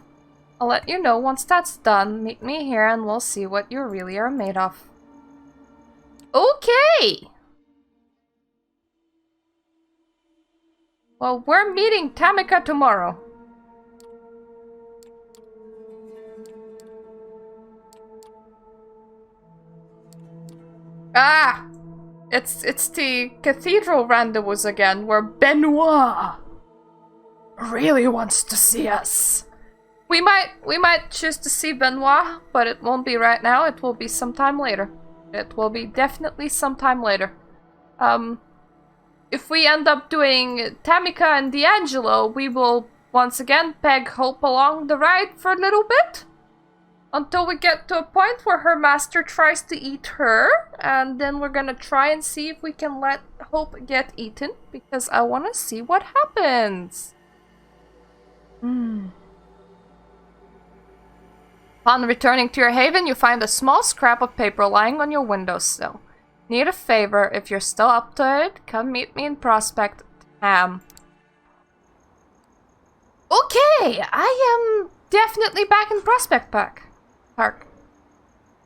A: I'll let you know once that's done. Meet me here and we'll see what you really are made of. Okay! Well, we're meeting Tamika tomorrow. Ah! It's the cathedral rendezvous again, where Benoit really wants to see us. We might choose to see Benoit, but it won't be right now, it will be sometime later. It will be definitely sometime later. If we end up doing Tamika and D'Angelo, we will once again peg Hope along the ride for a little bit. Until we get to a point where her master tries to eat her, and then we're gonna try and see if we can let Hope get eaten, because I want to see what happens. Upon returning to your haven, you find a small scrap of paper lying on your windowsill. Need a favor, if you're still up to it, come meet me in Prospect Ham. Okay, I am definitely back in Prospect Park.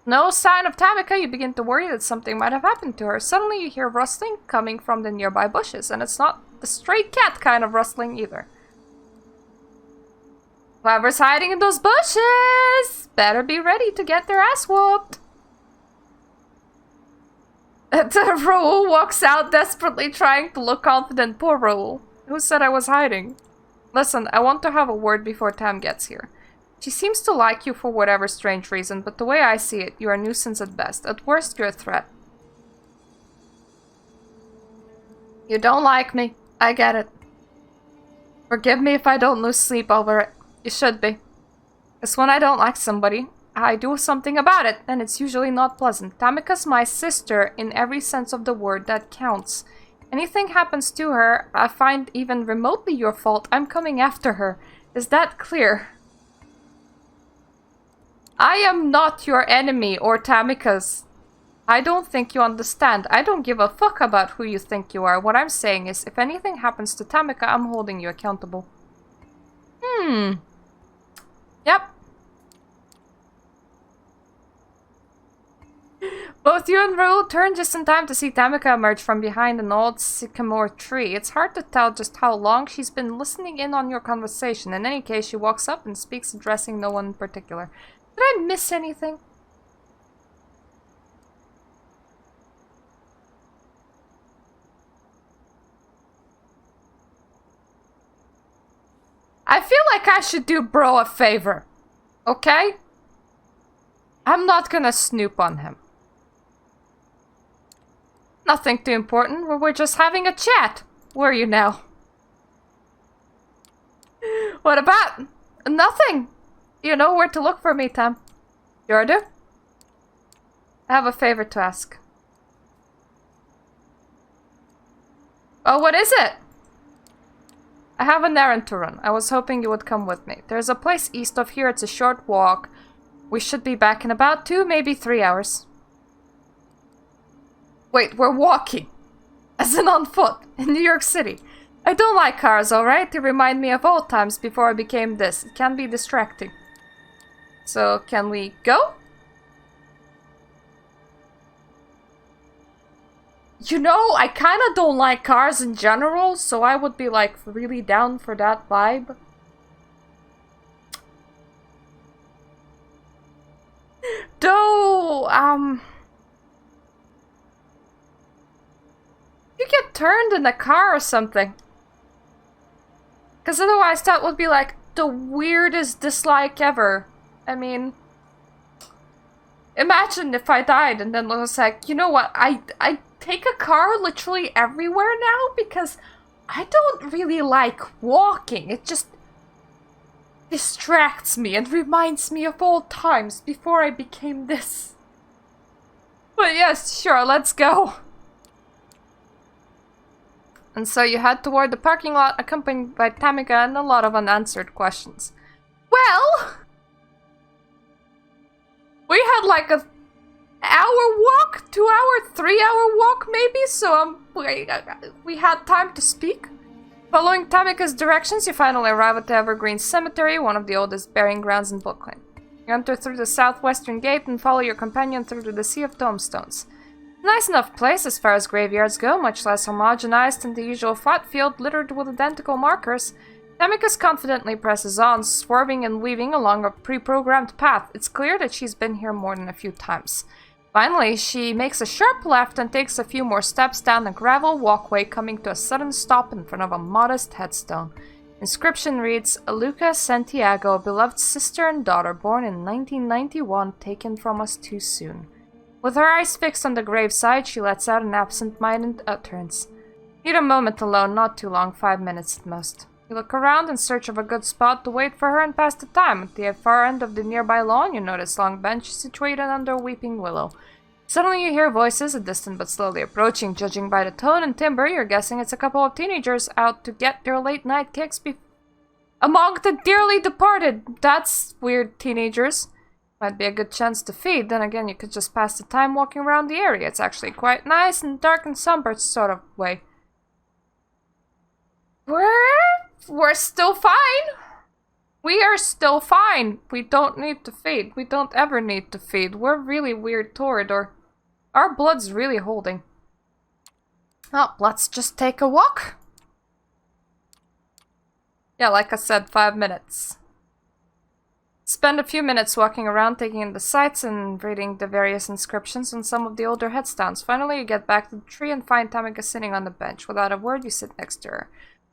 A: No sign of Tamika, you begin to worry that something might have happened to her. Suddenly you hear rustling coming from the nearby bushes, and it's not the stray cat kind of rustling either. Whoever's hiding in those bushes better be ready to get their ass whooped. Raoul walks out, desperately trying to look confident. Poor Raoul. Who said I was hiding? Listen, I want to have a word before Tam gets here. She seems to like you for whatever strange reason, but the way I see it, you're a nuisance at best. At worst, you're a threat. You don't like me. I get it. Forgive me if I don't lose sleep over it. You should be. Because when I don't like somebody, I do something about it, and it's usually not pleasant. Tamika's my sister in every sense of the word that counts. Anything happens to her, I find even remotely your fault, I'm coming after her. Is that clear? I am not your enemy or Tamika's. I don't think you understand. I don't give a fuck about who you think you are. What I'm saying is, if anything happens to Tamika, I'm holding you accountable. Yep. Both you and Raoul turn just in time to see Tamika emerge from behind an old sycamore tree. It's hard to tell just how long she's been listening in on your conversation. In any case, she walks up and speaks, addressing no one in particular. Did I miss anything? I feel like I should do bro a favor. Okay? I'm not gonna snoop on him. Nothing too important. We're just having a chat. Where are you now? What about? Nothing. You know where to look for me, Tam. Sure do. I have a favor to ask. Oh, what is it? I have an errand to run. I was hoping you would come with me. There's a place east of here. It's a short walk. We should be back in about 2, maybe 3 hours. Wait, we're walking. As in on foot, in New York City. I don't like cars, alright? They remind me of old times before I became this. It can be distracting. So, can we go? You know, I kinda don't like cars in general, so I would be like really down for that vibe. Though, you get turned in a car or something. Because otherwise that would be like the weirdest dislike ever. I mean, imagine if I died and then it was like, you know what, I take a car literally everywhere now because I don't really like walking. It just distracts me and reminds me of old times before I became this. But yes, sure, let's go. And so you head toward the parking lot, accompanied by Tamika and a lot of unanswered questions. Well, we had like a hour walk, 2 hour, 3 hour walk maybe, so we had time to speak. Following Tamika's directions, you finally arrive at the Evergreen Cemetery, one of the oldest burying grounds in Brooklyn. You enter through the southwestern gate and follow your companion through to the sea of tombstones. Nice enough place as far as graveyards go, much less homogenized than the usual flat field littered with identical markers. Tamika confidently presses on, swerving and weaving along a pre-programmed path. It's clear that she's been here more than a few times. Finally, she makes a sharp left and takes a few more steps down a gravel walkway, coming to a sudden stop in front of a modest headstone. Inscription reads, Luca Santiago, beloved sister and daughter, born in 1991, taken from us too soon. With her eyes fixed on the graveside, she lets out an absent-minded utterance. Need a moment alone, not too long, 5 minutes at most. You look around in search of a good spot to wait for her and pass the time. At the far end of the nearby lawn, you notice a long bench situated under a weeping willow. Suddenly you hear voices, a distant but slowly approaching. Judging by the tone and timbre, you're guessing it's a couple of teenagers out to get their late-night kicks among the dearly departed. That's weird, teenagers. Might be a good chance to feed, then again you could just pass the time walking around the area. It's actually quite nice and dark and somber sort of way. We're still fine. We are still fine. We don't need to feed. We don't ever need to feed. We're really weird Toreador. Our blood's really holding. Well, let's just take a walk. Yeah, like I said, 5 minutes. Spend a few minutes walking around, taking in the sights and reading the various inscriptions on some of the older headstones. Finally, you get back to the tree and find Tamika sitting on the bench. Without a word, you sit next to her.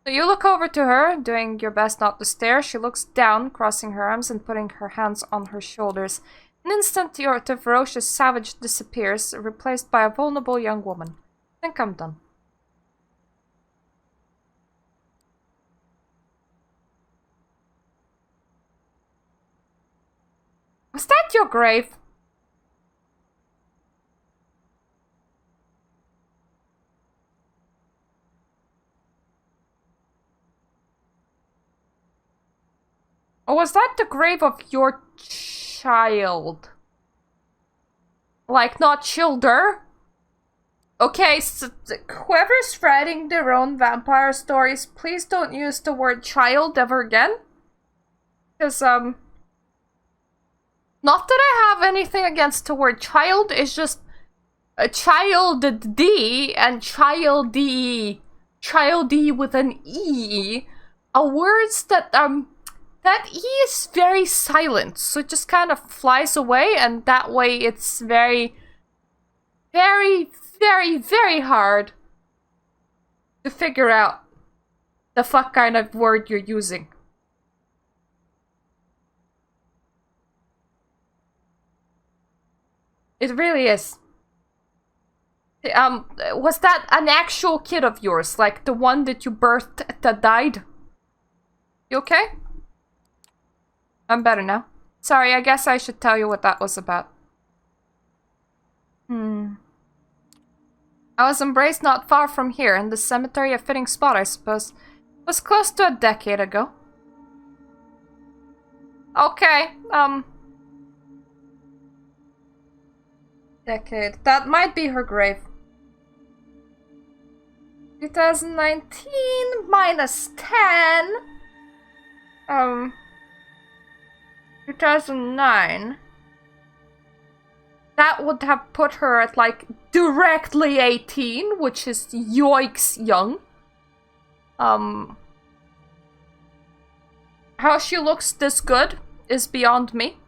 A: So you look over to her, doing your best not to stare. She looks down, crossing her arms and putting her hands on her shoulders. An instant, the ferocious savage disappears, replaced by a vulnerable young woman. I think I'm done. Was that your grave? Or was that the grave of your child? Like, not childer? Okay, so whoever's writing their own vampire stories, please don't use the word child ever again. Because, not that I have anything against the word child, it's just a child D and childy with an E are words that, that E is very silent, so it just kind of flies away, and that way it's very, very, very, very hard to figure out the fuck kind of word you're using. It really is. Was that an actual kid of yours? Like the one that you birthed that died? You okay? I'm better now. Sorry, I guess I should tell you what that was about. I was embraced not far from here, in the cemetery, a fitting spot, I suppose. It was close to a decade ago. Okay, decade. That might be her grave. 2019 minus 10. 2009. That would have put her at, like, directly 18, which is yoikes young. How she looks this good is beyond me.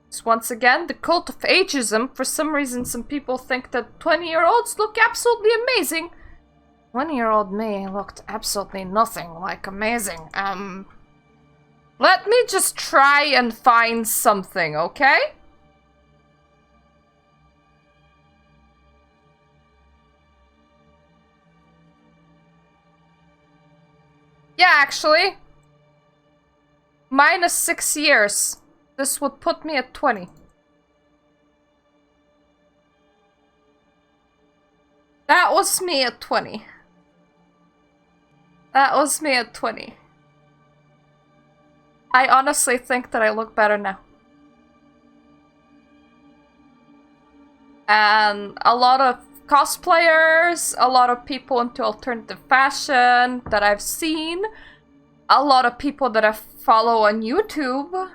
A: So once again, the cult of ageism. For some reason, some people think that 20-year-olds look absolutely amazing. 20-year-old me looked absolutely nothing like amazing. Let me just try and find something, okay? Yeah, actually. Minus 6 years. This would put me at 20. That was me at 20. That was me at 20. I honestly think that I look better now. And a lot of cosplayers, a lot of people into alternative fashion that I've seen, a lot of people that I follow on YouTube,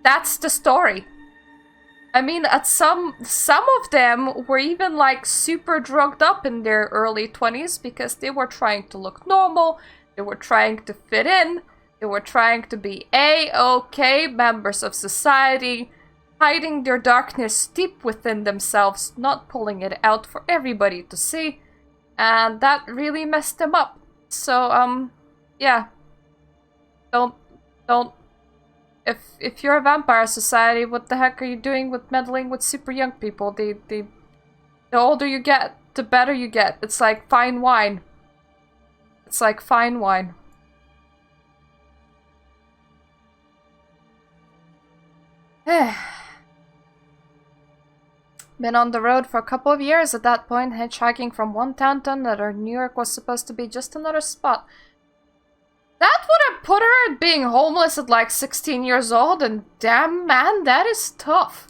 A: that's the story. I mean, some of them were even like super drugged up in their early 20s because they were trying to look normal, they were trying to fit in, they were trying to be A-okay members of society, hiding their darkness deep within themselves, not pulling it out for everybody to see, and that really messed them up. So, yeah. Don't. If you're a vampire society, what the heck are you doing with meddling with super young people? The older you get, the better you get. It's like fine wine. It's like fine wine. Been on the road for a couple of years at that point, hitchhiking from one town to another. New York was supposed to be just another spot. That would have put her at being homeless at like 16 years old, and damn man, that is tough.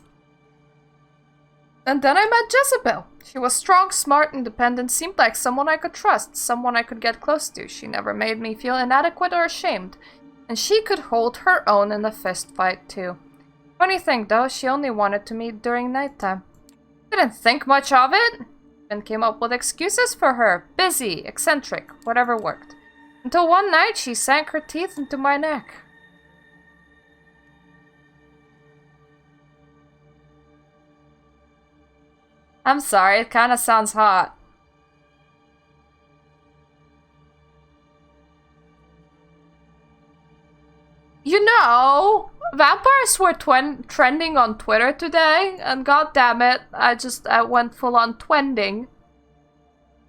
A: And then I met Jezebel. She was strong, smart, independent, seemed like someone I could trust, someone I could get close to. She never made me feel inadequate or ashamed. And she could hold her own in a fist fight too. Funny thing though, she only wanted to meet during nighttime. Didn't think much of it, and came up with excuses for her. Busy, eccentric, whatever worked. Until one night, she sank her teeth into my neck. I'm sorry, it kinda sounds hot. know, vampires were trending on Twitter today, and god damn it, I went full on twending.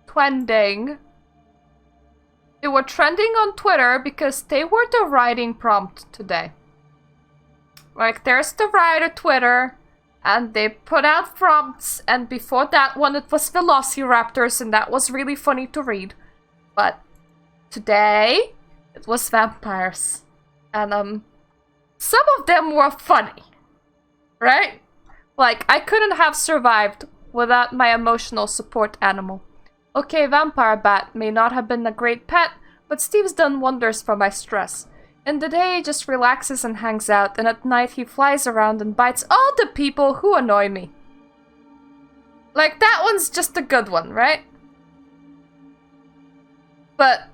A: Twending. They were trending on Twitter because they were the writing prompt today. Like, there's the writer Twitter, and they put out prompts, and before that one it was Velociraptors, and that was really funny to read. But today, it was vampires. And, some of them were funny. Right? Like, I couldn't have survived without my emotional support animal. Okay, Vampire Bat may not have been a great pet, but Steve's done wonders for my stress. In the day, he just relaxes and hangs out, and at night he flies around and bites all the people who annoy me. Like, that one's just a good one, right? But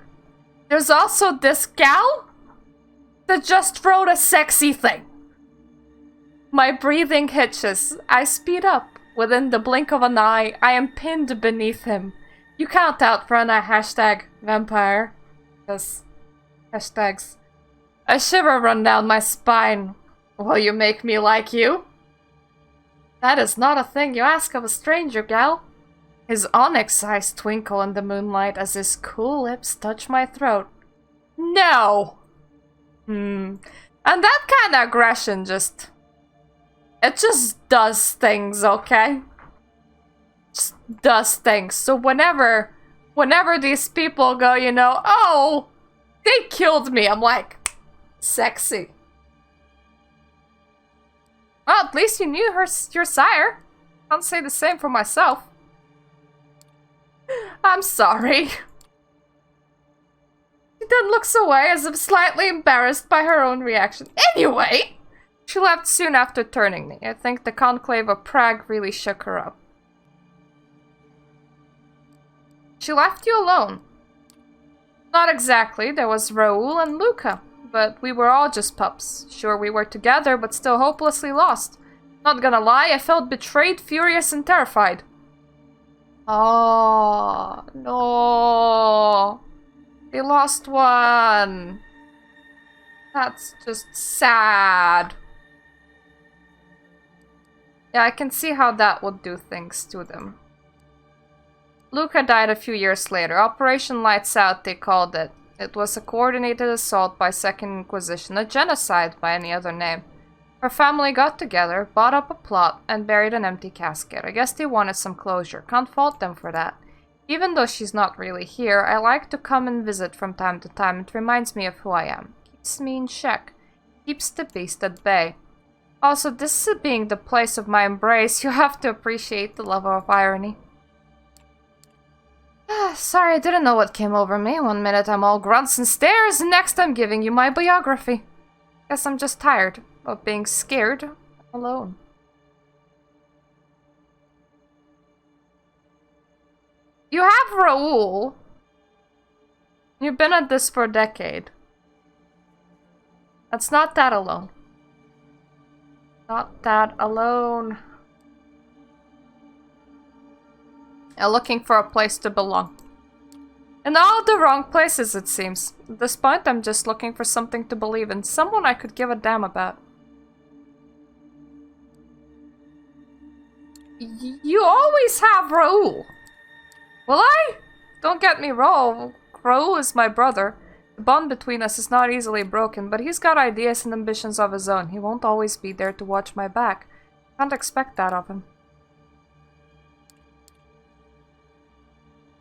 A: there's also this gal that just wrote a sexy thing. My breathing hitches. I speed up. Within the blink of an eye, I am pinned beneath him. You can't outrun a hashtag vampire. Yes. Hashtags. A shiver run down my spine. Will you make me like you? That is not a thing you ask of a stranger, gal. His onyx eyes twinkle in the moonlight as his cool lips touch my throat. No! And that kind of aggression just... It just does things, okay? Just does things. So whenever these people go, you know, oh, they killed me, I'm like, sexy. Well, at least you knew your sire. Can't say the same for myself. I'm sorry. She then looks away as if slightly embarrassed by her own reaction. Anyway, she left soon after turning me. I think the conclave of Prague really shook her up. She left you alone. Not exactly. There was Raoul and Luca, but we were all just pups. Sure, we were together, but still hopelessly lost. Not gonna lie, I felt betrayed, furious, and terrified. Oh, no. They lost one. That's just sad. Yeah, I can see how that would do things to them. Luca died a few years later. Operation Lights Out, they called it. It was a coordinated assault by Second Inquisition, a genocide by any other name. Her family got together, bought up a plot, and buried an empty casket. I guess they wanted some closure. Can't fault them for that. Even though she's not really here, I like to come and visit from time to time. It reminds me of who I am. Keeps me in check. Keeps the beast at bay. Also, this being the place of my embrace, you have to appreciate the level of irony. Sorry, I didn't know what came over me. One minute I'm all grunts and stares, and next I'm giving you my biography. Guess I'm just tired of being scared alone. You have Raoul. You've been at this for a decade. That's not that alone. Not that alone. Looking for a place to belong. In all the wrong places, it seems. At this point, I'm just looking for something to believe in. Someone I could give a damn about. You always have Raoul. Will I? Don't get me wrong. Raoul is my brother. The bond between us is not easily broken, but he's got ideas and ambitions of his own. He won't always be there to watch my back. Can't expect that of him.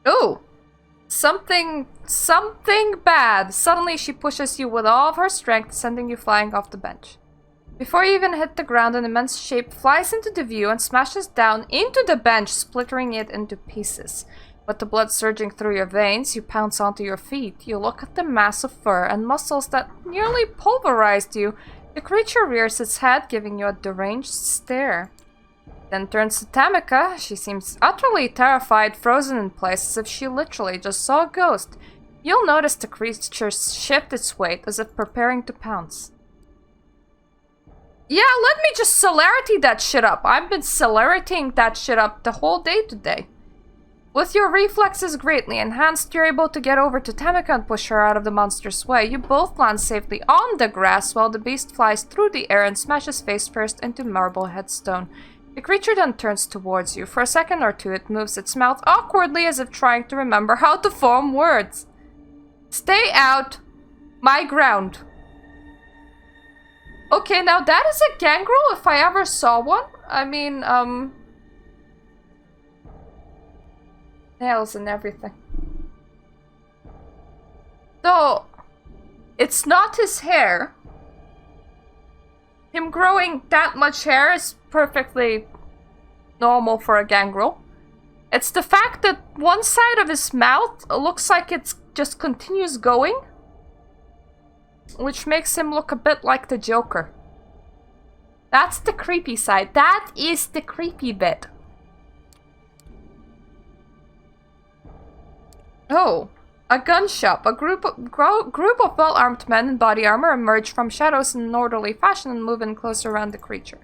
A: Ooh! Something bad. Suddenly she pushes you with all of her strength, sending you flying off the bench. Before you even hit the ground, an immense shape flies into the view and smashes down into the bench, splintering it into pieces. With the blood surging through your veins, you pounce onto your feet. You look at the mass of fur and muscles that nearly pulverized you. The creature rears its head, giving you a deranged stare. Then turns to Tamika. She seems utterly terrified, frozen in place, as if she literally just saw a ghost. You'll notice the creature shift its weight, as if preparing to pounce. Yeah, let me just celerity that shit up. I've been celeritying that shit up the whole day today. With your reflexes greatly enhanced, you're able to get over to Tamika and push her out of the monster's way. You both land safely on the grass while the beast flies through the air and smashes face first into marble headstone. The creature then turns towards you. For a second or two, it moves its mouth awkwardly as if trying to remember how to form words. Stay out my ground. Okay, now that is a gangrel if I ever saw one. I mean, nails and everything. So, it's not his hair. Him growing that much hair is perfectly normal for a gangrel. It's the fact that one side of his mouth looks like it just continues going, which makes him look a bit like the Joker. That's the creepy side. That is the creepy bit. Oh, a gun shop. A group of well-armed men in body armor emerge from shadows in an orderly fashion and move in closer around the creature.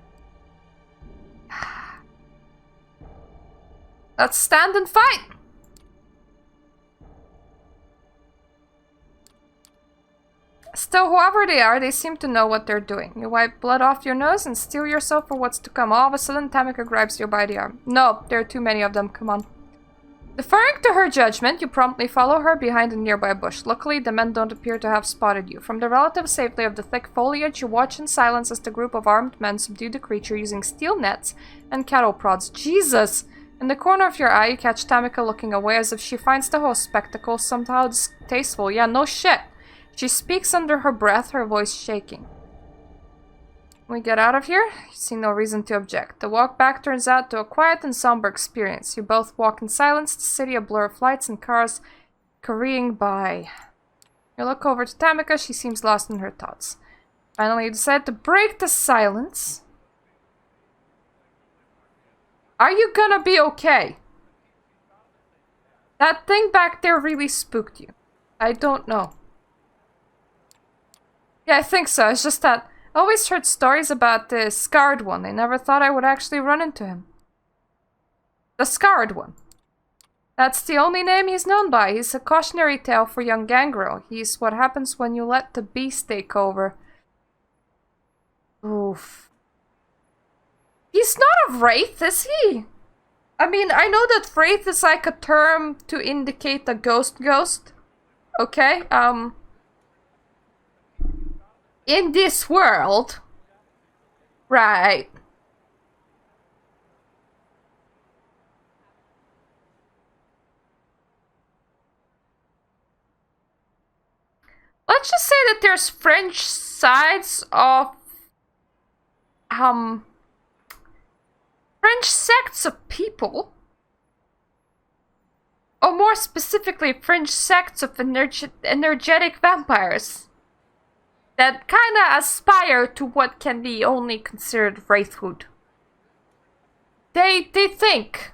A: Let's stand and fight! Still, whoever they are, they seem to know what they're doing. You wipe blood off your nose and steel yourself for what's to come. All of a sudden, Tamika grabs you by the arm. No, there are too many of them, come on. Deferring to her judgment, you promptly follow her behind a nearby bush. Luckily, the men don't appear to have spotted you. From the relative safety of the thick foliage, you watch in silence as the group of armed men subdue the creature using steel nets and cattle prods. Jesus! In the corner of your eye, you catch Tamika looking away as if she finds the whole spectacle somehow distasteful. Yeah, no shit. She speaks under her breath, her voice shaking. When we get out of here, you see no reason to object. The walk back turns out to a quiet and somber experience. You both walk in silence, the city a blur of lights and cars careening by. You look over to Tamika, she seems lost in her thoughts. Finally, you decide to break the silence. Are you gonna be okay? That thing back there really spooked you. I don't know. Yeah, I think so. It's just that I always heard stories about the scarred one. I never thought I would actually run into him. The scarred one. That's the only name he's known by. He's a cautionary tale for young gangrel. He's what happens when you let the beast take over. Oof. He's not a wraith, is he? I mean, I know that wraith is like a term to indicate a ghost. Okay, in this world, right? Let's just say that there's French sides of French sects of people, or more specifically, French sects of energetic vampires that kind of aspire to what can be only considered wraithhood. They think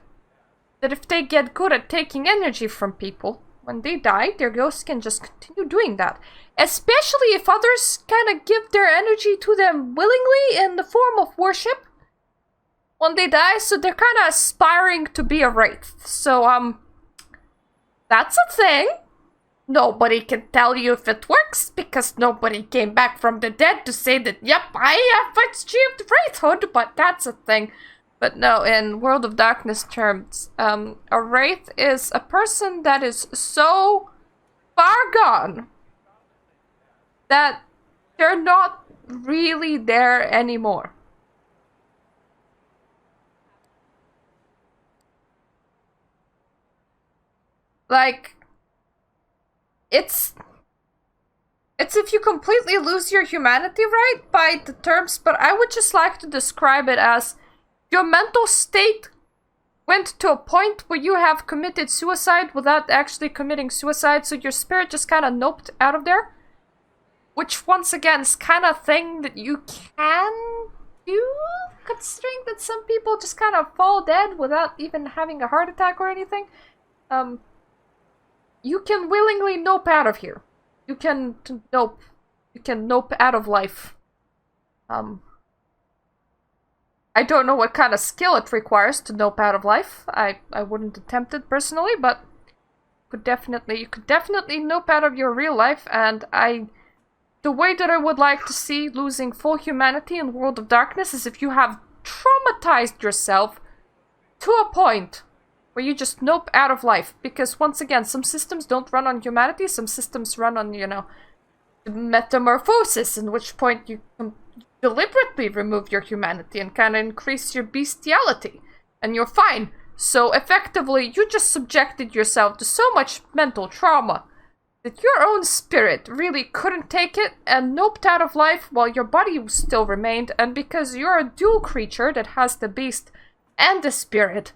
A: that if they get good at taking energy from people, when they die, their ghosts can just continue doing that. Especially if others kind of give their energy to them willingly in the form of worship when they die, so they're kind of aspiring to be a wraith. So, that's a thing. Nobody can tell you if it works, because nobody came back from the dead to say that, yep, I have achieved wraithhood, but that's a thing. But no, in World of Darkness terms, a wraith is a person that is so far gone that they're not really there anymore. Like, it's if you completely lose your humanity, right, by the terms, but I would just like to describe it as your mental state went to a point where you have committed suicide without actually committing suicide, so your spirit just kind of noped out of there. Which, once again, is kind of a thing that you can do, considering that some people just kind of fall dead without even having a heart attack or anything. You can willingly nope out of here. You can nope. You can nope out of life. I I don't know what kind of skill it requires to nope out of life. I wouldn't attempt it personally, but you could definitely nope out of your real life, and the way that I would like to see losing full humanity in World of Darkness is if you have traumatized yourself to a point where you just nope out of life. Because once again, some systems don't run on humanity, some systems run on, metamorphosis, in which point you deliberately remove your humanity and kind of increase your bestiality, and you're fine. So effectively, you just subjected yourself to so much mental trauma that your own spirit really couldn't take it and noped out of life while your body still remained, and because you're a dual creature that has the beast and the spirit,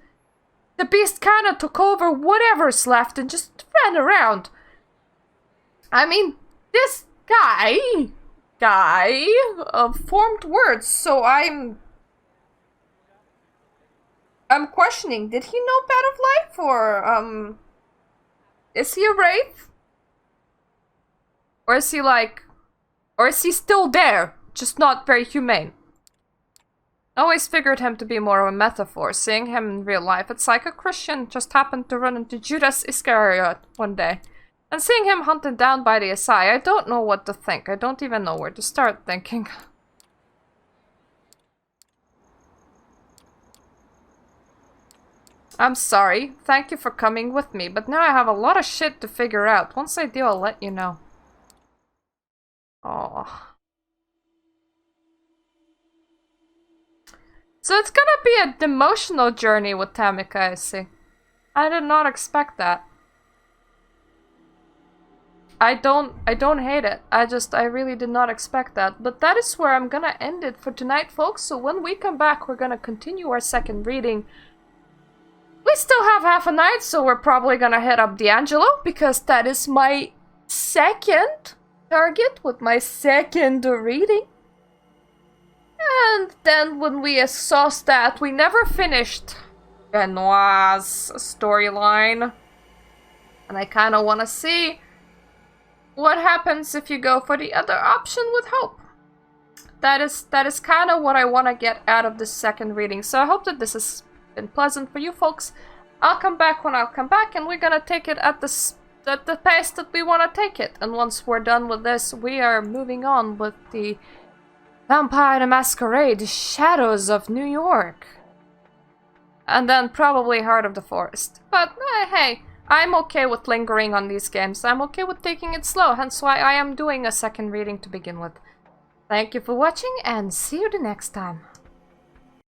A: the beast kind of took over whatever's left and just ran around. I mean, this guy formed words, so I'm questioning, did he nope out of life, or, is he a wraith? Or is he still there, just not very humane? I always figured him to be more of a metaphor, seeing him in real life. It's like a Christian just happened to run into Judas Iscariot one day. And seeing him hunted down by the Asai, I don't know what to think. I don't even know where to start thinking. I'm sorry. Thank you for coming with me, but now I have a lot of shit to figure out. Once I do, I'll let you know. Oh. So it's gonna be a demotional journey with Tamika, I see. I did not expect that. I don't hate it. I really did not expect that. But that is where I'm gonna end it for tonight, folks. So when we come back, we're gonna continue our second reading. We still have half a night, so we're probably gonna hit up D'Angelo, because that is my second target with my second reading. And then when we exhaust that, we never finished Benoit's storyline. And I kind of want to see what happens if you go for the other option with Hope. That is kind of what I want to get out of this second reading. So I hope that this has been pleasant for you folks. I'll come back when I'll come back, and we're gonna take it at the pace that we want to take it. And once we're done with this, we are moving on with the Vampire the Masquerade, Shadows of New York. And then probably Heart of the Forest. But hey, I'm okay with lingering on these games. I'm okay with taking it slow, hence why I am doing a second reading to begin with. Thank you for watching, and see you the next time.